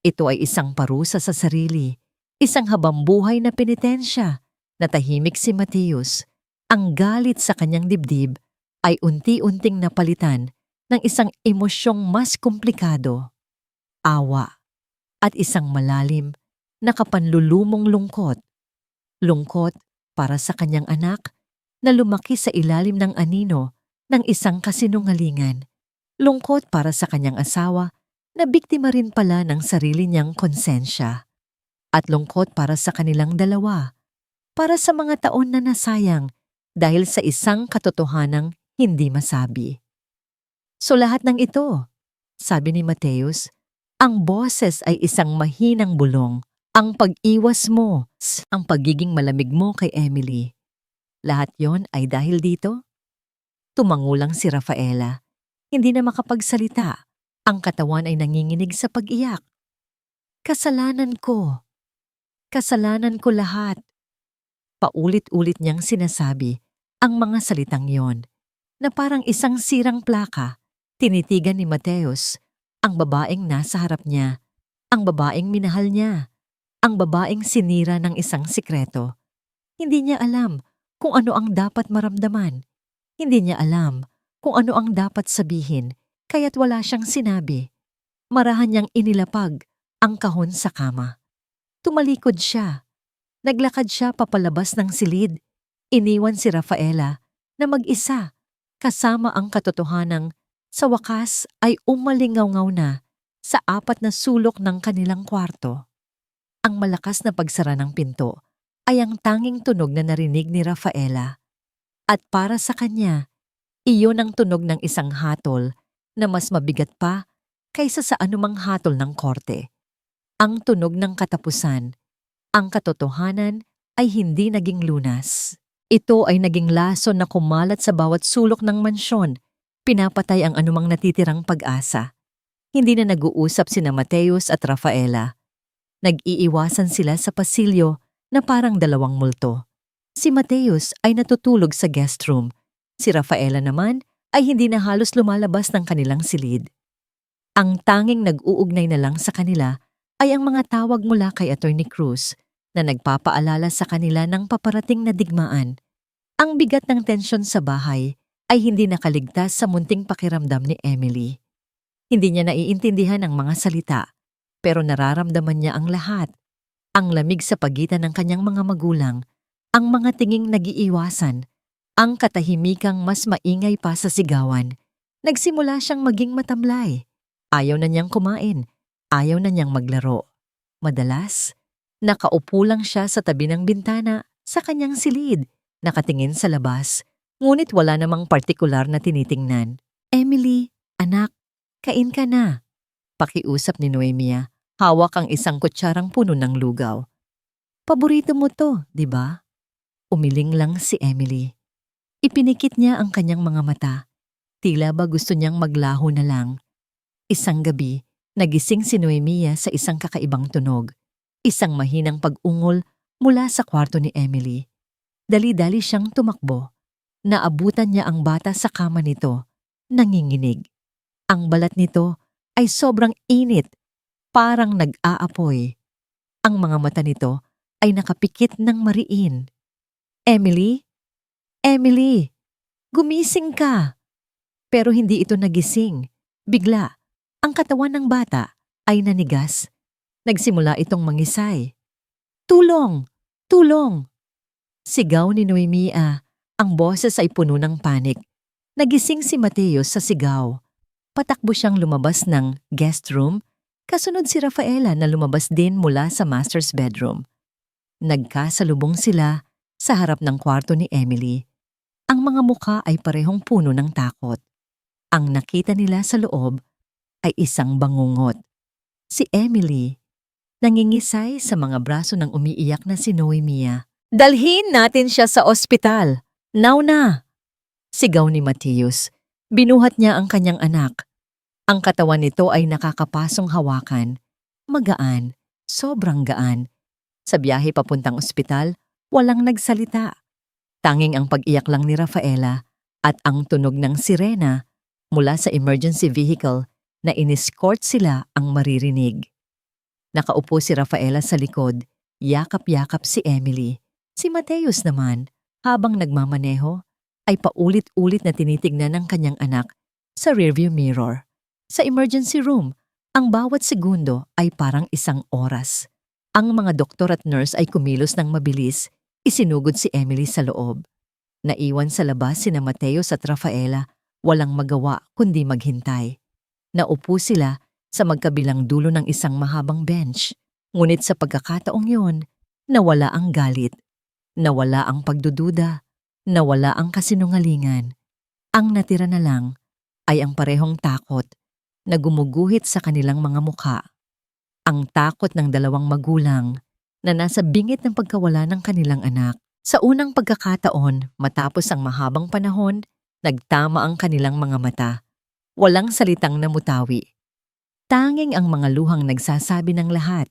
Ito ay isang parusa sa sarili, isang habambuhay na penitensya. Natahimik si Mateus. Ang galit sa kanyang dibdib ay unti-unting napalitan ng isang emosyong mas komplikado, awa, at isang malalim na kapanlulumong lungkot. Lungkot para sa kanyang anak na lumaki sa ilalim ng anino ng isang kasinungalingan. Lungkot para sa kanyang asawa na biktima rin pala ng sarili niyang konsensya. At lungkot para sa kanilang dalawa, para sa mga taon na nasayang dahil sa isang katotohanang hindi masabi. So lahat ng ito, sabi ni Mateus, ang boses ay isang mahinang bulong. Ang pag-iwas mo, ang pagiging malamig mo kay Emily. Lahat yon ay dahil dito? Tumangulang si Rafaela. Hindi na makapagsalita. Ang katawan ay nanginginig sa pag-iyak. Kasalanan ko. Kasalanan ko lahat. Paulit-ulit niyang sinasabi ang mga salitang yon na parang isang sirang plaka. Tinitigan ni Mateus ang babaeng nasa harap niya, ang babaeng minahal niya, ang babaeng sinira ng isang sikreto. Hindi niya alam kung ano ang dapat maramdaman. Hindi niya alam kung ano ang dapat sabihin, kaya't wala siyang sinabi. Marahan niyang inilapag ang kahon sa kama. Tumalikod siya. Naglakad siya papalabas ng silid. Iniwan si Rafaela na mag-isa kasama ang katotohanang sa wakas ay umalingaw-ngaw na sa apat na sulok ng kanilang kwarto. Ang malakas na pagsara ng pinto ay ang tanging tunog na narinig ni Rafaela. At para sa kanya, iyon ang tunog ng isang hatol na mas mabigat pa kaysa sa anumang hatol ng korte. Ang tunog ng katapusan, ang katotohanan ay hindi naging lunas. Ito ay naging lason na kumalat sa bawat sulok ng mansyon, pinapatay ang anumang natitirang pag-asa. Hindi na nag-uusap sina Mateus at Rafaela. Nag-iiwasan sila sa pasilyo na parang dalawang multo. Si Mateus ay natutulog sa guest room. Si Rafaela naman ay hindi na halos lumalabas ng kanilang silid. Ang tanging nag-uugnay na lang sa kanila ay ang mga tawag mula kay Attorney Cruz na nagpapaalala sa kanila ng paparating na digmaan. Ang bigat ng tensyon sa bahay ay hindi nakaligtas sa munting pakiramdam ni Emily. Hindi niya naiintindihan ang mga salita, pero nararamdaman niya ang lahat. Ang lamig sa pagitan ng kanyang mga magulang, ang mga tinging nag-iiwasan, ang katahimikang mas maingay pa sa sigawan. Nagsimula siyang maging matamlay. Ayaw na niyang kumain. Ayaw na niyang maglaro. Madalas, nakaupo lang siya sa tabi ng bintana sa kanyang silid, nakatingin sa labas, ngunit wala namang partikular na tinitingnan. Emily, anak, kain ka na. Pakiusap ni Noemia, hawak ang isang kutsarang puno ng lugaw. Paborito mo to, di ba? Umiling lang si Emily. Ipinikit niya ang kanyang mga mata. Tila ba gusto niyang maglaho na lang. Isang gabi, nagising si Noemia sa isang kakaibang tunog. Isang mahinang pag-ungol mula sa kwarto ni Emily. Dali-dali siyang tumakbo. Naabutan niya ang bata sa kama nito, nanginginig. Ang balat nito ay sobrang init, parang nag-aapoy. Ang mga mata nito ay nakapikit ng mariin. Emily? Emily! Gumising ka! Pero hindi ito nagising. Bigla, ang katawan ng bata ay nanigas. Nagsimula itong mangisay. Tulong! Tulong! Sigaw ni Noemia. Ang boses ay puno ng panik. Nagising si Mateus sa sigaw. Patakbo siyang lumabas ng guest room, kasunod si Rafaela na lumabas din mula sa master's bedroom. Nagkasalubong sila sa harap ng kwarto ni Emily. Ang mga mukha ay parehong puno ng takot. Ang nakita nila sa loob ay isang bangungot. Si Emily, nangingisay sa mga braso ng umiiyak na si Noemia. Dalhin natin siya sa ospital. Now na! Sigaw ni Mateus. Binuhat niya ang kanyang anak. Ang katawan nito ay nakakapasong hawakan. Magaan, sobrang gaan. Sa biyahe papuntang ospital, walang nagsalita. Tanging ang pag-iyak lang ni Rafaela at ang tunog ng sirena mula sa emergency vehicle na inescort sila ang maririnig. Nakaupo si Rafaela sa likod, yakap-yakap si Emily. Si Mateus naman, habang nagmamaneho, ay paulit-ulit na tinitignan ng kanyang anak sa rearview mirror. Sa emergency room, ang bawat segundo ay parang isang oras. Ang mga doktor at nurse ay kumilos ng mabilis, isinugod si Emily sa loob. Naiwan sa labas sina Mateus at Rafaela, walang magawa kundi maghintay. Naupo sila sa magkabilang dulo ng isang mahabang bench. Ngunit sa pagkakataong yon, nawala ang galit, nawala ang pagdududa, nawala ang kasinungalingan. Ang natira na lang ay ang parehong takot na gumuguhit sa kanilang mga mukha. Ang takot ng dalawang magulang na nasa bingit ng pagkawala ng kanilang anak. Sa unang pagkakataon, matapos ang mahabang panahon, nagtama ang kanilang mga mata. Walang salitang namutawi. Tanging ang mga luhang nagsasabi ng lahat.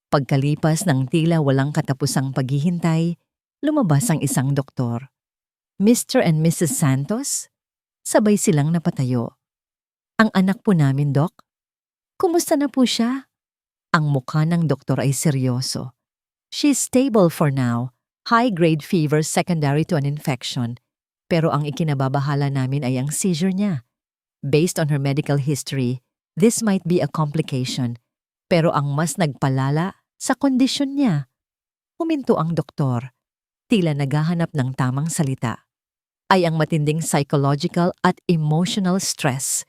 Pagkalipas ng tila walang katapusang paghihintay, lumabas ang isang doktor. Mr. and Mrs. Santos? Sabay silang napatayo. Ang anak po namin, Dok. Kumusta na po siya? Ang mukha ng doktor ay seryoso. She's stable for now. High-grade fever secondary to an infection. Pero ang ikinababahala namin ay ang seizure niya. Based on her medical history, this might be a complication. Pero ang mas nagpalala sa kondisyon niya. Huminto ang doktor, tila naghahanap ng tamang salita. Ay ang matinding psychological at emotional stress,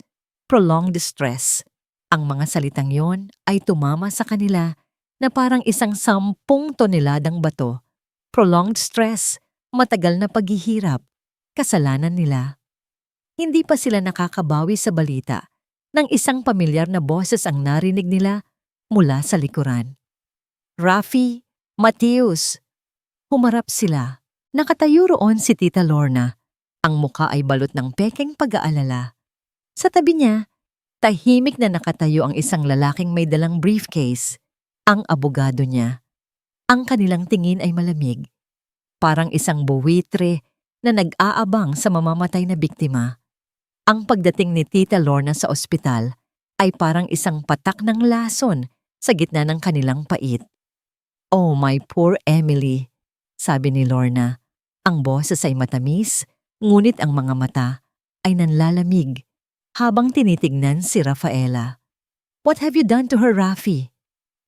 prolonged stress. Ang mga salitang yon ay tumama sa kanila na parang isang 10 toneladang bato. Prolonged stress, matagal na paghihirap, kasalanan nila. Hindi pa sila nakakabawi sa balita nang isang pamilyar na boses ang narinig nila mula sa likuran. Rafi, Mateus. Humarap sila. Nakatayo roon si Tita Lorna. Ang muka ay balot ng pekeng pag-aalala. Sa tabi niya, tahimik na nakatayo ang isang lalaking may dalang briefcase, ang abogado niya. Ang kanilang tingin ay malamig, parang isang buwitre na nag-aabang sa mamamatay na biktima. Ang pagdating ni Tita Lorna sa ospital ay parang isang patak ng lason sa gitna ng kanilang pait. "Oh, my poor Emily," sabi ni Lorna. Ang boses ay matamis, ngunit ang mga mata ay nanlalamig habang tinitignan si Rafaela. "What have you done to her, Rafi?"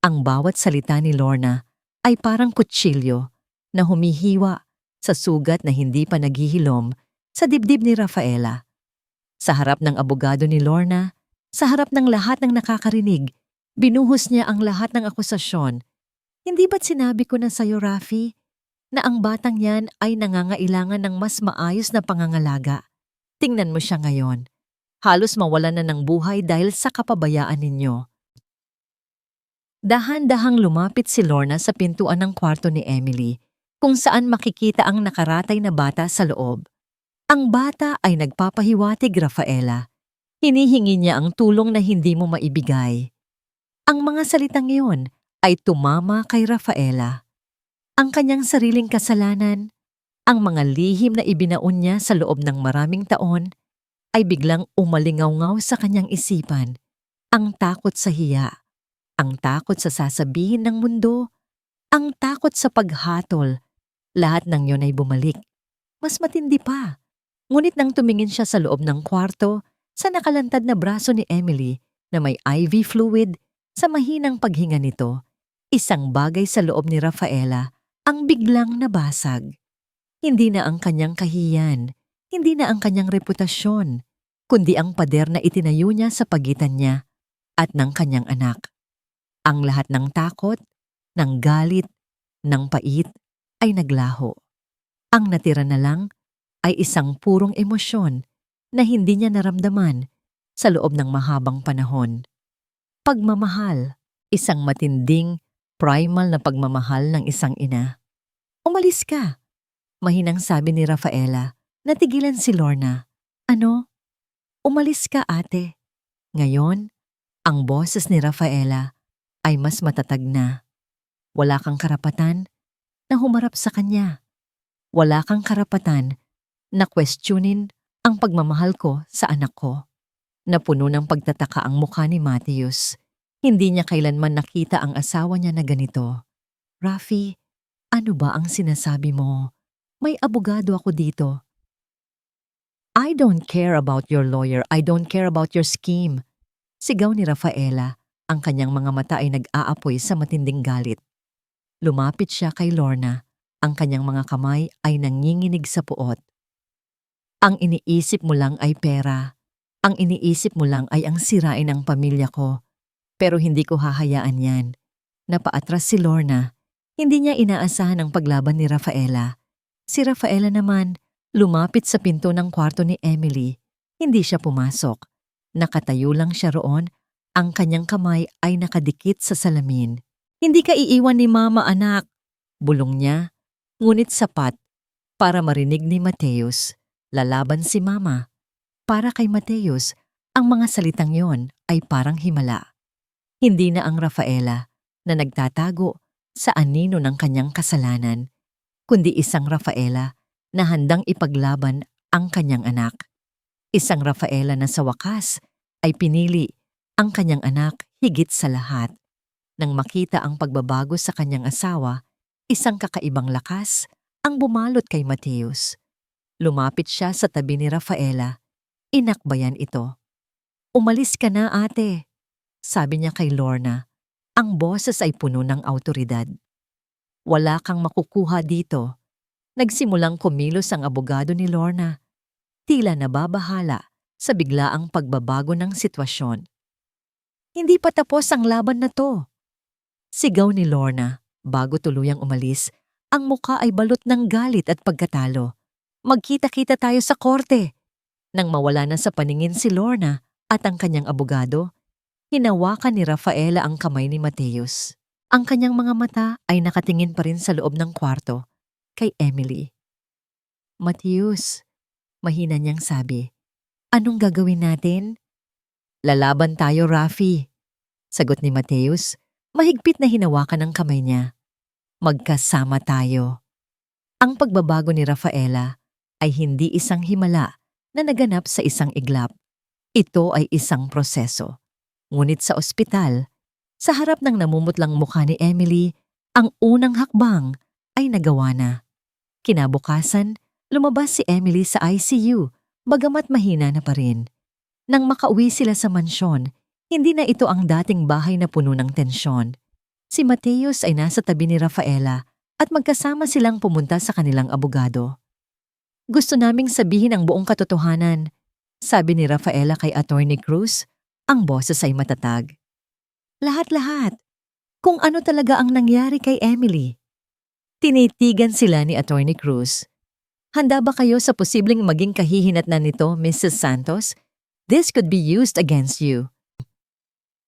Ang bawat salita ni Lorna ay parang kutsilyo na humihiwa sa sugat na hindi pa naghihilom sa dibdib ni Rafaela. Sa harap ng abogado ni Lorna, sa harap ng lahat ng nakakarinig, binuhos niya ang lahat ng akusasyon. "Hindi ba't sinabi ko na sa'yo, Rafi, na ang batang yan ay nangangailangan ng mas maayos na pangangalaga? Tingnan mo siya ngayon. Halos mawalan na ng buhay dahil sa kapabayaan ninyo." Dahan-dahang lumapit si Lorna sa pintuan ng kwarto ni Emily, kung saan makikita ang nakaratay na bata sa loob. Ang bata ay nagpapahiwatig, Rafaela. Hinihingi niya ang tulong na hindi mo maibigay. Ang mga salitang iyon ay tumama kay Rafaela. Ang kanyang sariling kasalanan, ang mga lihim na ibinaon niya sa loob ng maraming taon, ay biglang umalingaw-ngaw sa kanyang isipan. Ang takot sa hiya, ang takot sa sasabihin ng mundo, ang takot sa paghatol, lahat ng yun ay bumalik. Mas matindi pa. Ngunit nang tumingin siya sa loob ng kwarto, sa nakalantad na braso ni Emily na may IV fluid, sa mahinang paghinga nito, isang bagay sa loob ni Rafaela ang biglang nabasag. Hindi na ang kanyang kahiyan, hindi na ang kanyang reputasyon, kundi ang pader na itinayo niya sa pagitan niya at ng kanyang anak. Ang lahat ng takot, ng galit, ng pait ay naglaho. Ang natira na lang ay isang purong emosyon na hindi niya naramdaman sa loob ng mahabang panahon. Pagmamahal, isang matinding, primal na pagmamahal ng isang ina. "Umalis ka," mahinang sabi ni Rafaela. Natigilan si Lorna. "Ano?" "Umalis ka, ate." Ngayon, ang boses ni Rafaela ay mas matatag na. Wala kang karapatan na humarap sa kanya. Wala kang karapatan na questionin ang pagmamahal ko sa anak ko. Napuno ng pagtataka ang mukha ni Mateus. Hindi niya kailanman nakita ang asawa niya na ganito. "Rafi, ano ba ang sinasabi mo? May abogado ako dito." "I don't care about your lawyer. I don't care about your scheme." Sigaw ni Rafaela. Ang kanyang mga mata ay nag-aapoy sa matinding galit. Lumapit siya kay Lorna. Ang kanyang mga kamay ay nanginginig sa puot. "Ang iniisip mo lang ay pera. Ang iniisip mo lang ay ang sirain ang pamilya ko. Pero hindi ko hahayaan yan." Napaatras si Lorna. Hindi niya inaasahan ang paglaban ni Rafaela. Si Rafaela naman, lumapit sa pinto ng kwarto ni Emily. Hindi siya pumasok. Nakatayo lang siya roon. Ang kanyang kamay ay nakadikit sa salamin. "Hindi ka iiwan ni Mama, anak," bulong niya. Ngunit sapat para marinig ni Mateus. Lalaban si Mama. Para kay Mateus, ang mga salitang yon ay parang himala. Hindi na ang Rafaela na nagtatago sa anino ng kanyang kasalanan, kundi isang Rafaela na handang ipaglaban ang kanyang anak. Isang Rafaela na sa wakas ay pinili ang kanyang anak higit sa lahat. Nang makita ang pagbabago sa kanyang asawa, isang kakaibang lakas ang bumalot kay Mateus. Lumapit siya sa tabi ni Rafaela. Inakbayan ito. "Umalis ka na, ate," sabi niya kay Lorna. Ang boses ay puno ng awtoridad. Wala kang makukuha dito. Nagsimulang kumilos ang abogado ni Lorna. Tila nababahala sa biglaang pagbabago ng sitwasyon. Hindi pa tapos ang laban na to. Sigaw ni Lorna bago tuluyang umalis. Ang muka ay balot ng galit at pagkatalo. Magkita-kita tayo sa korte. Nang mawala na sa paningin si Lorna at ang kanyang abogado, hinawakan ni Rafaela ang kamay ni Mateus. Ang kanyang mga mata ay nakatingin pa rin sa loob ng kwarto kay Emily. Mateus, mahina niyang sabi, anong gagawin natin? Lalaban tayo, Rafi. Sagot ni Mateus, mahigpit na hinawakan ang kamay niya. Magkasama tayo. Ang pagbabago ni Rafaela ay hindi isang himala na naganap sa isang iglap. Ito ay isang proseso. Ngunit sa ospital, sa harap ng namumutlang mukha ni Emily, ang unang hakbang ay nagawa na. Kinabukasan, lumabas si Emily sa ICU, bagamat mahina na pa rin. Nang makauwi sila sa mansyon, hindi na ito ang dating bahay na puno ng tensyon. Si Mateus ay nasa tabi ni Rafaela at magkasama silang pumunta sa kanilang abogado. Gusto naming sabihin ang buong katotohanan, sabi ni Rafaela kay Attorney Cruz, ang boses ay matatag. Lahat-lahat, kung ano talaga ang nangyari kay Emily. Tinitigan sila ni Attorney Cruz. Handa ba kayo sa posibleng maging kahihinatnan nito, Mrs. Santos? This could be used against you.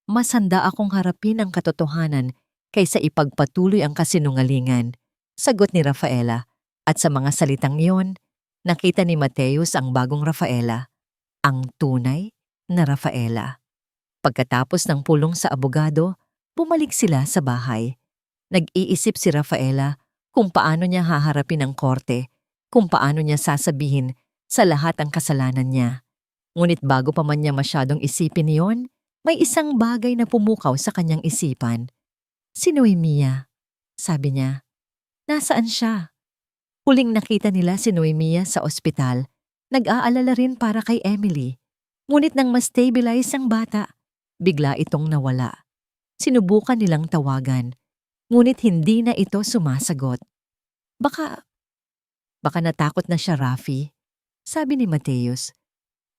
Mas handa akong harapin ang katotohanan kaysa ipagpatuloy ang kasinungalingan, sagot ni Rafaela. At sa mga salitang iyon, nakita ni Mateus ang bagong Rafaela, ang tunay na Rafaela. Pagkatapos ng pulong sa abogado, bumalik sila sa bahay. Nag-iisip si Rafaela kung paano niya haharapin ang korte, kung paano niya sasabihin sa lahat ang kasalanan niya. Ngunit bago pa man niya masyadong isipin iyon, may isang bagay na pumukaw sa kanyang isipan. Si Noemia, sabi niya. Nasaan siya? Huling nakita nila si Noemia sa ospital. Nag-aalala rin para kay Emily. Ngunit nang ma-stabilize ang bata, bigla itong nawala. Sinubukan nilang tawagan, ngunit hindi na ito sumasagot. Baka natakot na siya, Rafi, sabi ni Mateus.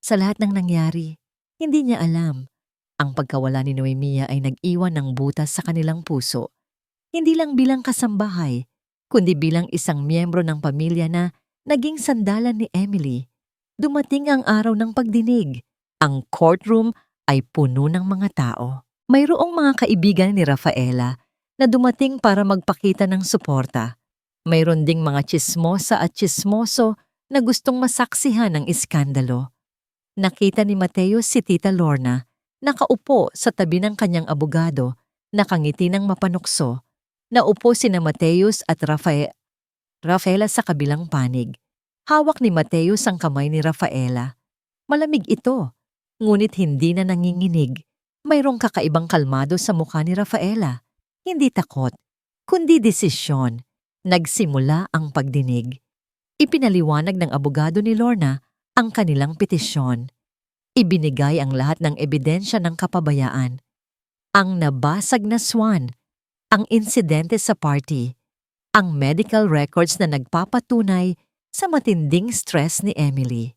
Sa lahat ng nangyari, hindi niya alam. Ang pagkawala ni Noemia ay nag-iwan ng butas sa kanilang puso. Hindi lang bilang kasambahay, kundi bilang isang miyembro ng pamilya na naging sandalan ni Emily. Dumating ang araw ng pagdinig. Ang courtroom ay puno ng mga tao. Mayroong mga kaibigan ni Rafaela na dumating para magpakita ng suporta. Mayroon ding mga tsismosa at tsismoso na gustong masaksihan ng iskandalo. Nakita ni Mateus si Tita Lorna, nakaupo sa tabi ng kanyang abogado, nakangiti ng mapanukso. Naupo sina Mateus at Rafaela sa kabilang panig. Hawak ni Mateus ang kamay ni Rafaela. Malamig ito, ngunit hindi na nanginginig. Mayroong kakaibang kalmado sa mukha ni Rafaela. Hindi takot, kundi desisyon. Nagsimula ang pagdinig. Ipinaliwanag ng abogado ni Lorna ang kanilang petisyon. Ibinigay ang lahat ng ebidensya ng kapabayaan. Ang nabasag na swan, ang insidente sa party, ang medical records na nagpapatunay sa matinding stress ni Emily.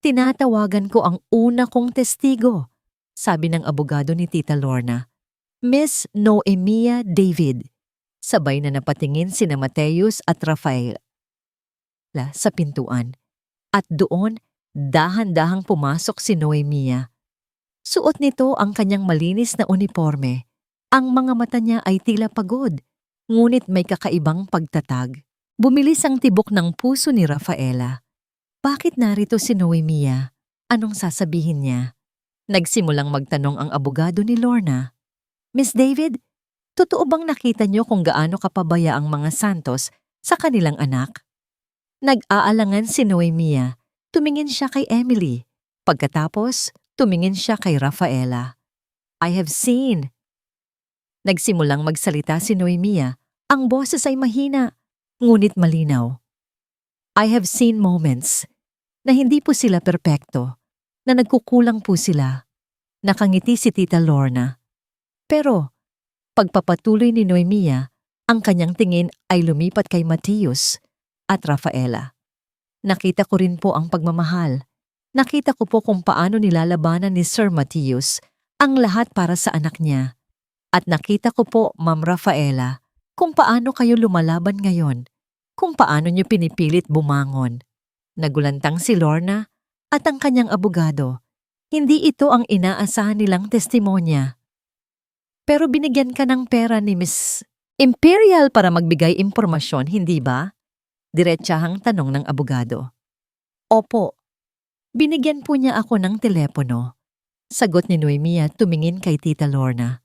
Tinatawagan ko ang una kong testigo, sabi ng abogado ni Tita Lorna, Miss Noemia David. Sabay na napatingin sina Mateus at Rafaela sa pintuan. At doon, dahan-dahang pumasok si Noemia. Suot nito ang kanyang malinis na uniforme. Ang mga mata niya ay tila pagod, ngunit may kakaibang pagtatag. Bumilis ang tibok ng puso ni Rafaela. Bakit narito si Noemia? Anong sasabihin niya? Nagsimulang magtanong ang abogado ni Lorna. Miss David, totoo bang nakita niyo kung gaano kapabaya ang mga Santos sa kanilang anak? Nag-aalangan si Noemia. Tumingin siya kay Emily. Pagkatapos, tumingin siya kay Rafaela. I have seen. Nagsimulang magsalita si Noemia. Ang boses ay mahina, ngunit malinaw. I have seen moments na hindi po sila perpekto, na nagkukulang po sila. Nakangiti si Tita Lorna. Pero, Pagpapatuloy ni Noemia, ang kanyang tingin ay lumipat kay Matius at Rafaela. Nakita ko rin po ang pagmamahal. Nakita ko po kung paano nilalabanan ni Sir Matius ang lahat para sa anak niya. At nakita ko po, Ma'am Rafaela, kung paano kayo lumalaban ngayon, kung paano niyo pinipilit bumangon. Nagulantang si Lorna at ang kanyang abogado. Hindi ito ang inaasahan nilang testimonya. Pero binigyan ka ng pera ni Miss Imperial para magbigay impormasyon, hindi ba? Diretsahang tanong ng abogado. Opo. Binigyan po niya ako ng telepono. Sagot ni Noemia tumingin kay Tita Lorna.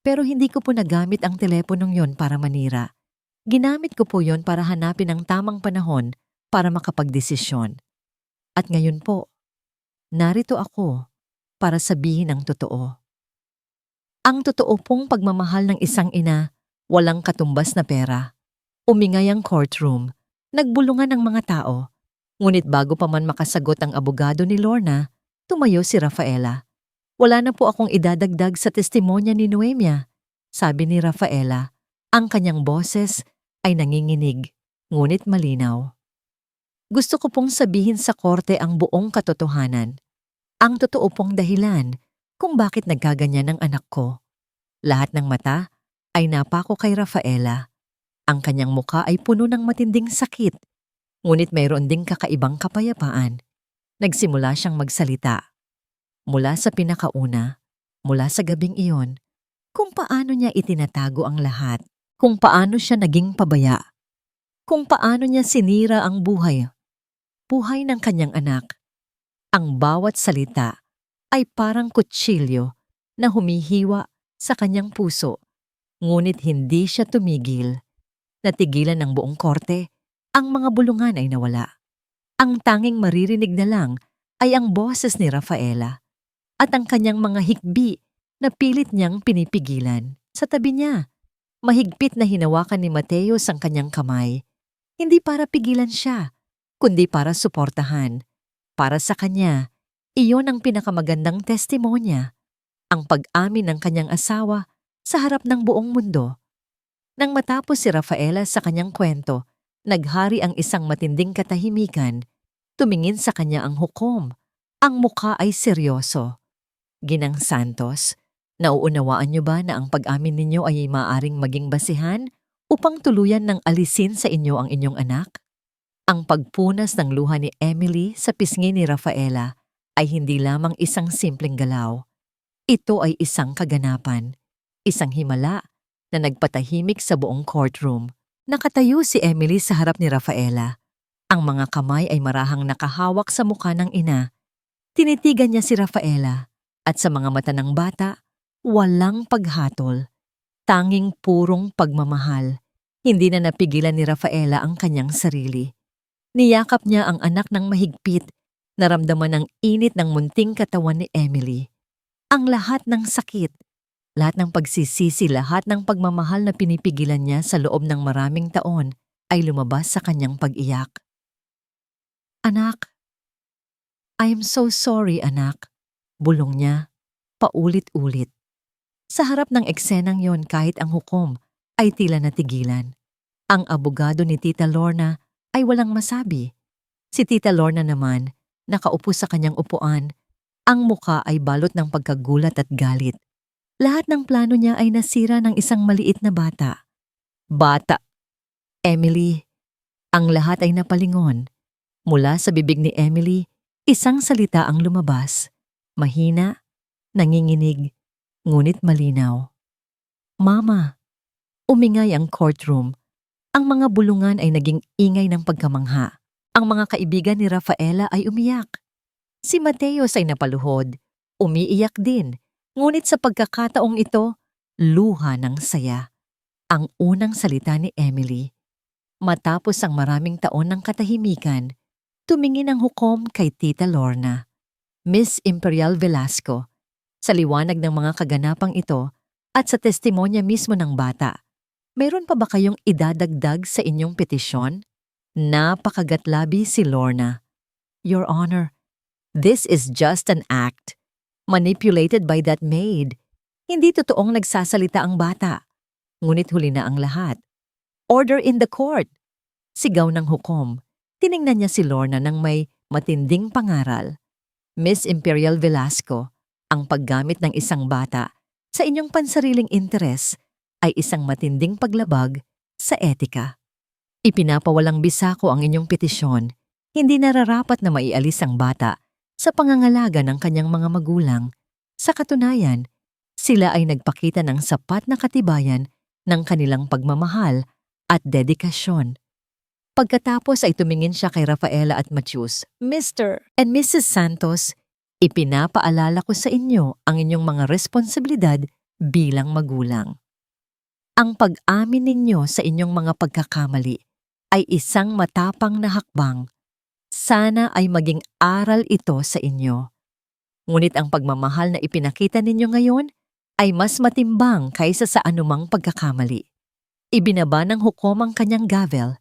Pero hindi ko po nagamit ang teleponong yon para manira. Ginamit ko po yon para hanapin ang tamang panahon para makapagdesisyon. At ngayon po, narito ako para sabihin ang totoo. Ang totoo pong pagmamahal ng isang ina, walang katumbas na pera. Umingay ang courtroom, nagbulungan ang mga tao. Ngunit bago pa man makasagot ang abogado ni Lorna, tumayo si Rafaela. Wala na po akong idadagdag sa testimonya ni Noemia, sabi ni Rafaela. Ang kanyang boses ay nanginginig, ngunit malinaw. Gusto ko pong sabihin sa korte ang buong katotohanan. Ang totoo pong dahilan kung bakit nagkaganyan ang anak ko. Lahat ng mata ay napako kay Rafaela. Ang kanyang muka ay puno ng matinding sakit, ngunit mayroon ding kakaibang kapayapaan. Nagsimula siyang magsalita. Mula sa pinakauna, mula sa gabing iyon, kung paano niya itinatago ang lahat, kung paano siya naging pabaya, kung paano niya sinira ang buhay ng kanyang anak. Ang bawat salita ay parang kutsilyo na humihiwa sa kanyang puso, ngunit hindi siya tumigil. Natigilan ng buong korte, ang mga bulungan ay nawala. Ang tanging maririnig na lang ay ang boses ni Rafaela at ang kanyang mga hikbi na pilit niyang pinipigilan. Sa tabi niya, mahigpit na hinawakan ni Mateos ang kanyang kamay. Hindi para pigilan siya, kundi para suportahan. Para sa kanya, iyon ang pinakamagandang testimonya, ang pag-amin ng kanyang asawa sa harap ng buong mundo. Nang matapos si Rafaela sa kanyang kwento, naghari ang isang matinding katahimikan. Tumingin sa kanya ang hukom. Ang mukha ay seryoso. Ginang Santos, nauunawaan niyo ba na ang pag-amin ninyo ay maaaring maging basihan upang tuluyan ng alisin sa inyo ang inyong anak? Ang pagpunas ng luha ni Emily sa pisngi ni Rafaela ay hindi lamang isang simpleng galaw. Ito ay isang kaganapan, isang himala na nagpatahimik sa buong courtroom. Nakatayo si Emily sa harap ni Rafaela. Ang mga kamay ay marahang nakahawak sa mukha ng ina. Tinitigan niya si Rafaela at sa mga mata ng bata, walang paghatol. Tanging purong pagmamahal. Hindi na napigilan ni Rafaela ang kanyang sarili. Niyakap niya ang anak ng mahigpit. Naramdaman ang init ng munting katawan ni Emily. Ang lahat ng sakit, lahat ng pagsisisi, lahat ng pagmamahal na pinipigilan niya sa loob ng maraming taon ay lumabas sa kanyang pag-iyak. Anak, I am so sorry, anak. Bulong niya, paulit-ulit. Sa harap ng eksenang yon kahit ang hukom ay tila natigilan. Ang abogado ni Tita Lorna ay walang masabi. Si Tita Lorna naman, nakaupo sa kanyang upuan, ang muka ay balot ng pagkagulat at galit. Lahat ng plano niya ay nasira ng isang maliit na bata. Bata. Emily. Ang lahat ay napalingon. Mula sa bibig ni Emily, isang salita ang lumabas. Mahina, nanginginig, ngunit malinaw. Mama. Umingay ang courtroom. Ang mga bulungan ay naging ingay ng pagkamangha. Ang mga kaibigan ni Rafaela ay umiyak. Si Mateos ay napaluhod, umiiyak din, ngunit sa pagkakataong ito, luha ng saya. Ang unang salita ni Emily. Matapos ang maraming taon ng katahimikan, tumingin ang hukom kay Tita Lorna. Miss Imperial Velasco, sa liwanag ng mga kaganapang ito at sa testimonya mismo ng bata, mayroon pa ba kayong idadagdag sa inyong petisyon? Napakagatlabi si Lorna. Your Honor, this is just an act manipulated by that maid. Hindi totoong nagsasalita ang bata. Ngunit huli na ang lahat. Order in the court! Sigaw ng hukom. Tiningnan niya si Lorna ng may matinding pangaral. Miss Imperial Velasco, ang paggamit ng isang bata sa inyong pansariling interes ay isang matinding paglabag sa etika. Ipinapawalang bisa ko ang inyong petisyon. Hindi nararapat na maialis ang bata sa pangangalaga ng kanyang mga magulang. Sa katunayan, sila ay nagpakita ng sapat na katibayan ng kanilang pagmamahal at dedikasyon. Pagkatapos ay tumingin siya kay Rafaela at Matius. Mr. and Mrs. Santos, ipinapaalala ko sa inyo ang inyong mga responsibilidad bilang magulang. Ang pag-amin ninyo sa inyong mga pagkakamali ay isang matapang na hakbang. Sana ay maging aral ito sa inyo. Ngunit ang pagmamahal na ipinakita ninyo ngayon ay mas matimbang kaysa sa anumang pagkakamali. Ibinaba ng hukom ang kanyang gavel.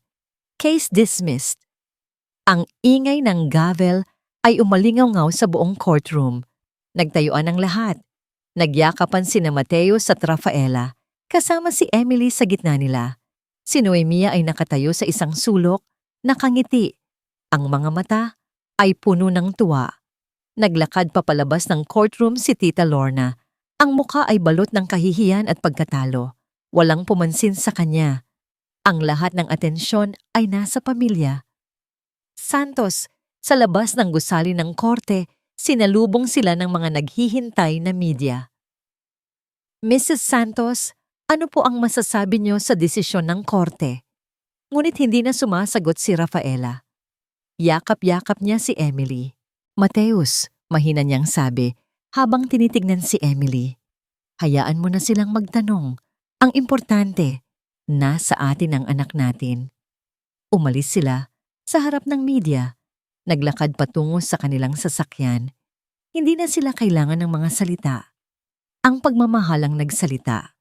Case dismissed. Ang ingay ng gavel ay umalingaw-ngaw sa buong courtroom. Nagtayuan ang lahat. Nagyakapan sina Mateus at Rafaela, kasama si Emily sa gitna nila. Si Noemia ay nakatayo sa isang sulok, nakangiti. Ang mga mata ay puno ng tuwa. Naglakad papalabas ng courtroom si Tita Lorna. Ang mukha ay balot ng kahihiyan at pagkatalo. Walang pumansin sa kanya. Ang lahat ng atensyon ay nasa pamilya. Santos, sa labas ng gusali ng korte, sinalubong sila ng mga naghihintay na media. Mrs. Santos, ano po ang masasabi niyo sa desisyon ng korte? Ngunit hindi na sumasagot si Rafaela. Yakap-yakap niya si Emily. Mateus, mahina niyang sabi habang tinitignan si Emily. Hayaan mo na silang magtanong. Ang importante, nasa atin ang anak natin. Umalis sila sa harap ng media. Naglakad patungo sa kanilang sasakyan. Hindi na sila kailangan ng mga salita. Ang pagmamahal ang nagsalita.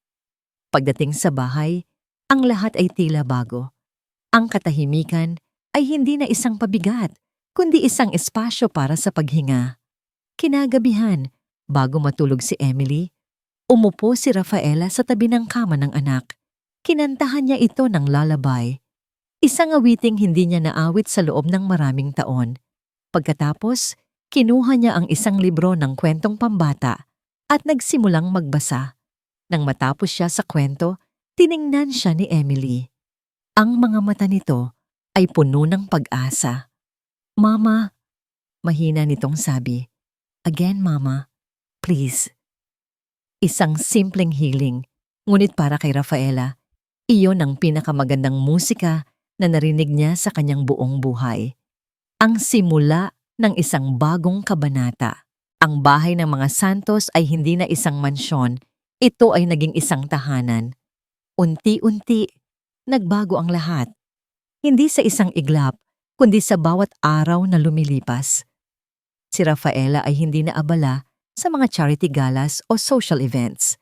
Pagdating sa bahay, ang lahat ay tila bago. Ang katahimikan ay hindi na isang pabigat, kundi isang espasyo para sa paghinga. Kinagabihan, bago matulog si Emily, umupo si Rafaela sa tabi ng kama ng anak. Kinantahan niya ito ng lullaby. Isang awiting hindi niya naawit sa loob ng maraming taon. Pagkatapos, kinuha niya ang isang libro ng kwentong pambata at nagsimulang magbasa. Nang matapos siya sa kwento, tiningnan siya ni Emily. Ang mga mata nito ay puno ng pag-asa. Mama, mahina nitong sabi. Again, Mama, please. Isang simpleng hiling, ngunit para kay Rafaela, iyon ang pinakamagandang musika na narinig niya sa kanyang buong buhay. Ang simula ng isang bagong kabanata. Ang bahay ng mga Santos ay hindi na isang mansyon, ito ay naging isang tahanan. Unti-unti, nagbago ang lahat. Hindi sa isang iglap, kundi sa bawat araw na lumilipas. Si Rafaela ay hindi na abala sa mga charity galas o social events.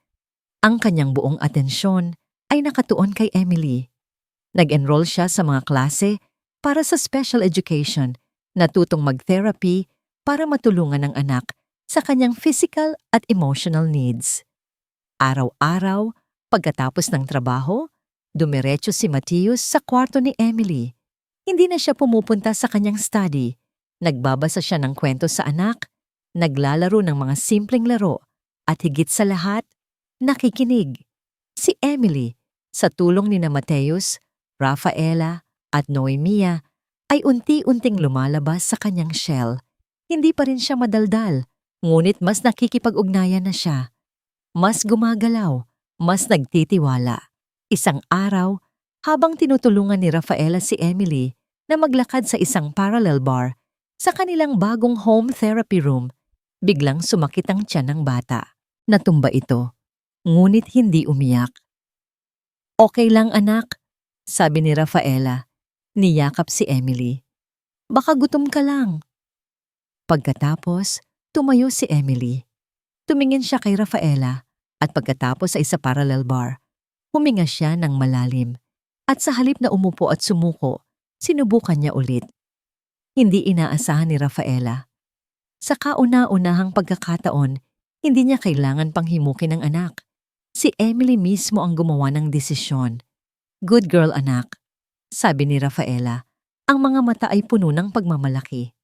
Ang kanyang buong atensyon ay nakatuon kay Emily. Nag-enroll siya sa mga klase para sa special education, natutong mag-therapy para matulungan ang anak sa kanyang physical at emotional needs. Araw-araw, pagkatapos ng trabaho, dumiretso si Matius sa kwarto ni Emily. Hindi na siya pumupunta sa kanyang study. Nagbabasa siya ng kwento sa anak, naglalaro ng mga simpleng laro, at higit sa lahat, nakikinig. Si Emily, sa tulong ni Mateus, Rafaela, at Noemia, ay unti-unting lumalabas sa kanyang shell. Hindi pa rin siya madaldal, ngunit mas nakikipag-ugnayan na siya. Mas gumagalaw, mas nagtitiwala. Isang araw, habang tinutulungan ni Rafaela si Emily na maglakad sa isang parallel bar, sa kanilang bagong home therapy room, biglang sumakit ang tiyan ng bata. Natumba ito, ngunit hindi umiyak. Okay lang anak, sabi ni Rafaela. Niyakap si Emily. Baka gutom ka lang. Pagkatapos, tumayo si Emily. Tumingin siya kay Rafaela at pagkatapos ay sa parallel bar, huminga siya ng malalim. At sa halip na umupo at sumuko, sinubukan niya ulit. Hindi inaasahan ni Rafaela. Sa kauna-unahang pagkakataon, Hindi niya kailangan pang himukin ng anak. Si Emily mismo ang gumawa ng desisyon. Good girl, anak, sabi ni Rafaela. Ang mga mata ay puno ng pagmamalaki.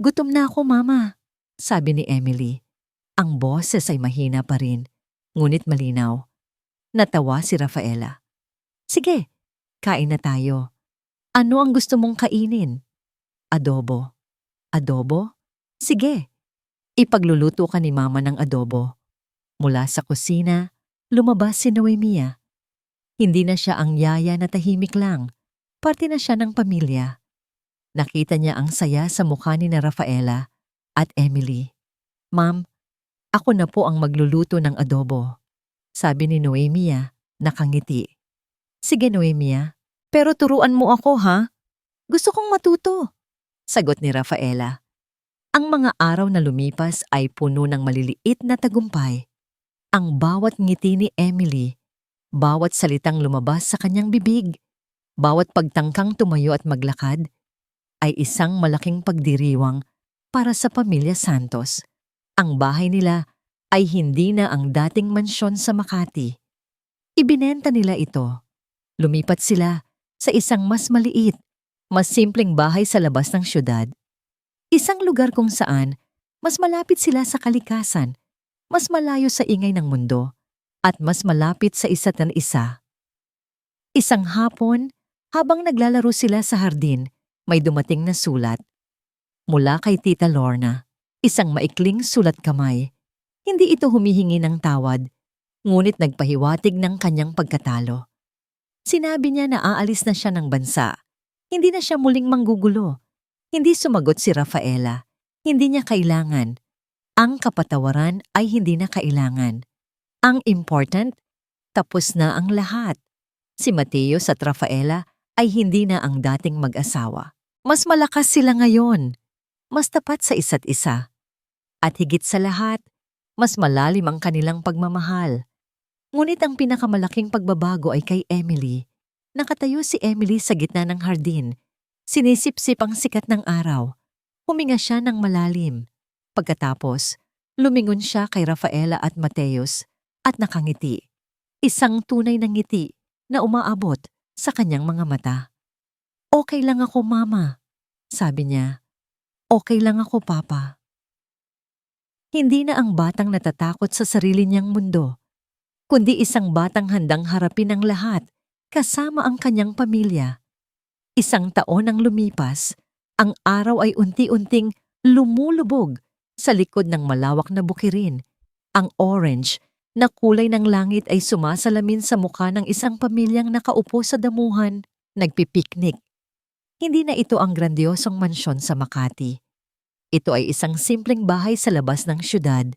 Gutom na ako, mama, sabi ni Emily. Ang boses ay mahina pa rin, ngunit malinaw. Natawa si Rafaela. Sige, kain na tayo. Ano ang gusto mong kainin? Adobo. Adobo? Sige. Ipagluluto ka ni mama ng adobo. Mula sa kusina, lumabas si Noemia. Hindi na siya ang yaya na tahimik lang. Parte na siya ng pamilya. Nakita niya ang saya sa mukha ni na Rafaela at Emily. Ma'am, ako na po ang magluluto ng adobo, sabi ni Noemia, nakangiti. Sige Noemia, pero turuan mo ako ha? Gusto kong matuto, sagot ni Rafaela. Ang mga araw na lumipas ay puno ng maliliit na tagumpay. Ang bawat ngiti ni Emily, bawat salitang lumabas sa kanyang bibig, bawat pagtangkang tumayo at maglakad, ay isang malaking pagdiriwang para sa pamilya Santos. Ang bahay nila ay hindi na ang dating mansyon sa Makati. Ibinenta nila ito. Lumipat sila sa isang mas maliit, mas simpleng bahay sa labas ng syudad. Isang lugar kung saan mas malapit sila sa kalikasan, mas malayo sa ingay ng mundo, at mas malapit sa isa't isa. Isang hapon, habang naglalaro sila sa hardin, may dumating na sulat. Mula kay Tita Lorna, isang maikling sulat kamay. Hindi ito humihingi ng tawad, ngunit nagpahiwatig ng kanyang pagkatalo. Sinabi niya na aalis na siya ng bansa. Hindi na siya muling manggugulo. Hindi sumagot si Rafaela. Hindi niya kailangan. Ang kapatawaran ay hindi na kailangan. Ang important, tapos na ang lahat. Si Mateo at Rafaela ay hindi na ang dating mag-asawa. Mas malakas sila ngayon. Mas tapat sa isa't isa. At higit sa lahat, mas malalim ang kanilang pagmamahal. Ngunit ang pinakamalaking pagbabago ay kay Emily. Nakatayo si Emily sa gitna ng hardin. Sinisip-sip ang sikat ng araw. Huminga siya ng malalim. Pagkatapos, lumingon siya kay Rafaela at Mateus at nakangiti. Isang tunay na ngiti na umaabot sa kanyang mga mata. Okay lang ako, mama, sabi niya. Okay lang ako, papa. Hindi na ang batang natatakot sa sarili niyang mundo, kundi isang batang handang harapin ang lahat kasama ang kanyang pamilya. Isang taon ang lumipas, ang araw ay unti-unting lumulubog sa likod ng malawak na bukirin. Ang orange na kulay ng langit ay sumasalamin sa mukha ng isang pamilyang nakaupo sa damuhan, nagpipiknik. Hindi na ito ang grandiosong mansyon sa Makati. Ito ay isang simpleng bahay sa labas ng syudad,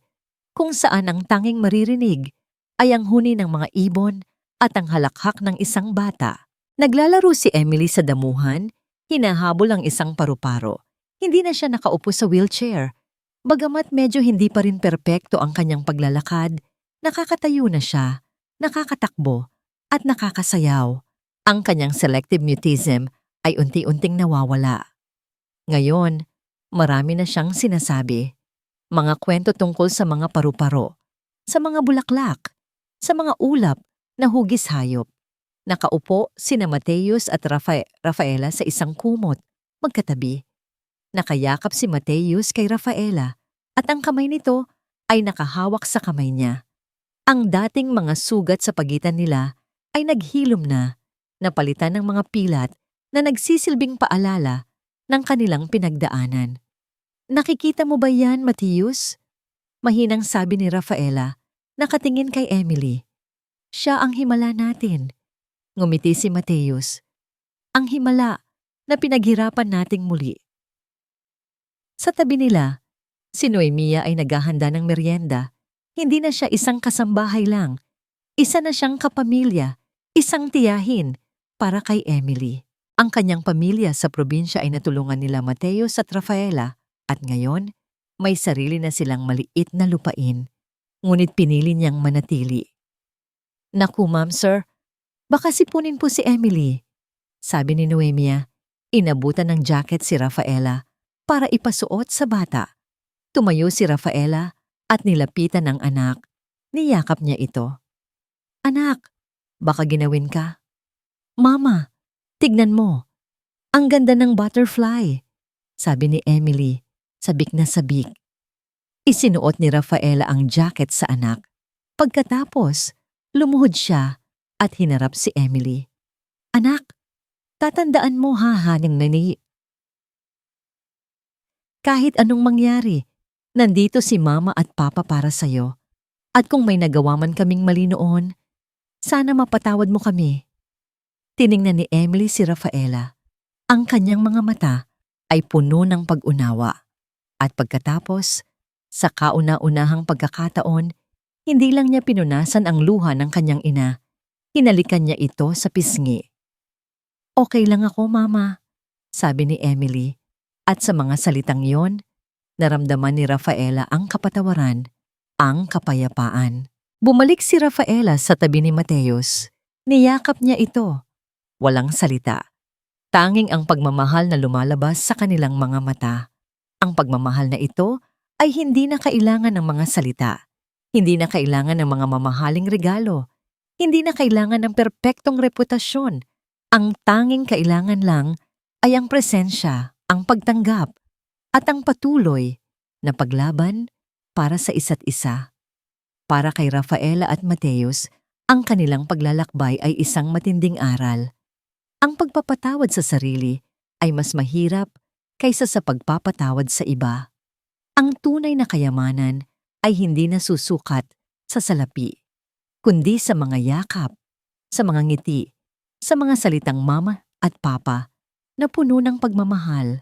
kung saan ang tanging maririnig ay ang huni ng mga ibon at ang halakhak ng isang bata. Naglalaro si Emily sa damuhan, hinahabol ang isang paru-paro. Hindi na siya nakaupo sa wheelchair. Bagamat medyo hindi pa rin perpekto ang kanyang paglalakad, nakakatayo na siya, nakakatakbo, at nakakasayaw. Ang kanyang selective mutism ay unti-unting nawawala. Ngayon, marami na siyang sinasabi. Mga kwento tungkol sa mga paru-paro, sa mga bulaklak, sa mga ulap na hugis hayop. Nakaupo sina Mateus at Rafaela sa isang kumot, magkatabi. Nakayakap si Mateus kay Rafaela at ang kamay nito ay nakahawak sa kamay niya. Ang dating mga sugat sa pagitan nila ay naghilom na, napalitan ng mga pilat na nagsisilbing paalala ng kanilang pinagdaanan. Nakikita mo ba yan, Mateus? Mahinang sabi ni Rafaela, nakatingin kay Emily. Siya ang himala natin. Ngumiti si Mateus. Ang himala na pinaghirapan nating muli. Sa tabi nila, si Noemia ay naghahanda ng merienda. Hindi na siya isang kasambahay lang. Isa na siyang kapamilya, isang tiyahin para kay Emily. Ang kanyang pamilya sa probinsya ay natulungan nila Mateus at Rafaela at ngayon may sarili na silang maliit na lupain. Ngunit pinili niyang manatili. Naku, ma'am, sir. Baka sipunin po si Emily, sabi ni Noemia. Inabutan ng jacket si Rafaela para ipasuot sa bata. Tumayo si Rafaela At nilapitan ng anak, niyakap niya ito. Anak, baka ginawin ka. Mama, tignan mo. Ang ganda ng butterfly, sabi ni Emily, sabik na sabik. Isinuot ni Rafaela ang jacket sa anak. Pagkatapos, lumuhod siya at hinarap si Emily. Anak, tatandaan mo hahaning nani. Kahit anong mangyari, nandito si Mama at Papa para sa'yo. At kung may nagawa man kaming mali noon, sana mapatawad mo kami. Tiningnan ni Emily si Rafaela. Ang kanyang mga mata ay puno ng pag-unawa. At pagkatapos, sa kauna-unahang pagkakataon, hindi lang niya pinunasan ang luha ng kanyang ina. Hinalikan niya ito sa pisngi. Okay lang ako, Mama, sabi ni Emily. At sa mga salitang yon, naramdaman ni Rafaela ang kapatawaran, ang kapayapaan. Bumalik si Rafaela sa tabi ni Mateus. Niyakap niya ito. Walang salita. Tanging ang pagmamahal na lumalabas sa kanilang mga mata. Ang pagmamahal na ito ay hindi na kailangan ng mga salita. Hindi na kailangan ng mga mamahaling regalo. Hindi na kailangan ng perpektong reputasyon. Ang tanging kailangan lang ay ang presensya, ang pagtanggap, at ang patuloy na paglaban para sa isa't isa. Para kay Rafaela at Mateus, ang kanilang paglalakbay ay isang matinding aral. Ang pagpapatawad sa sarili ay mas mahirap kaysa sa pagpapatawad sa iba. Ang tunay na kayamanan ay hindi nasusukat sa salapi, kundi sa mga yakap, sa mga ngiti, sa mga salitang mama at papa na puno ng pagmamahal.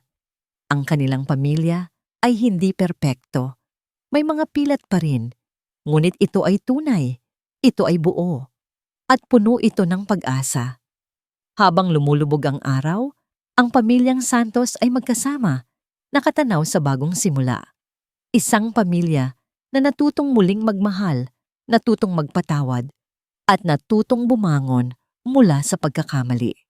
Ang kanilang pamilya ay hindi perpekto. May mga pilat pa rin, ngunit ito ay tunay, ito ay buo, at puno ito ng pag-asa. Habang lumulubog ang araw, ang pamilyang Santos ay magkasama, nakatanaw sa bagong simula. Isang pamilya na natutong muling magmahal, natutong magpatawad, at natutong bumangon mula sa pagkakamali.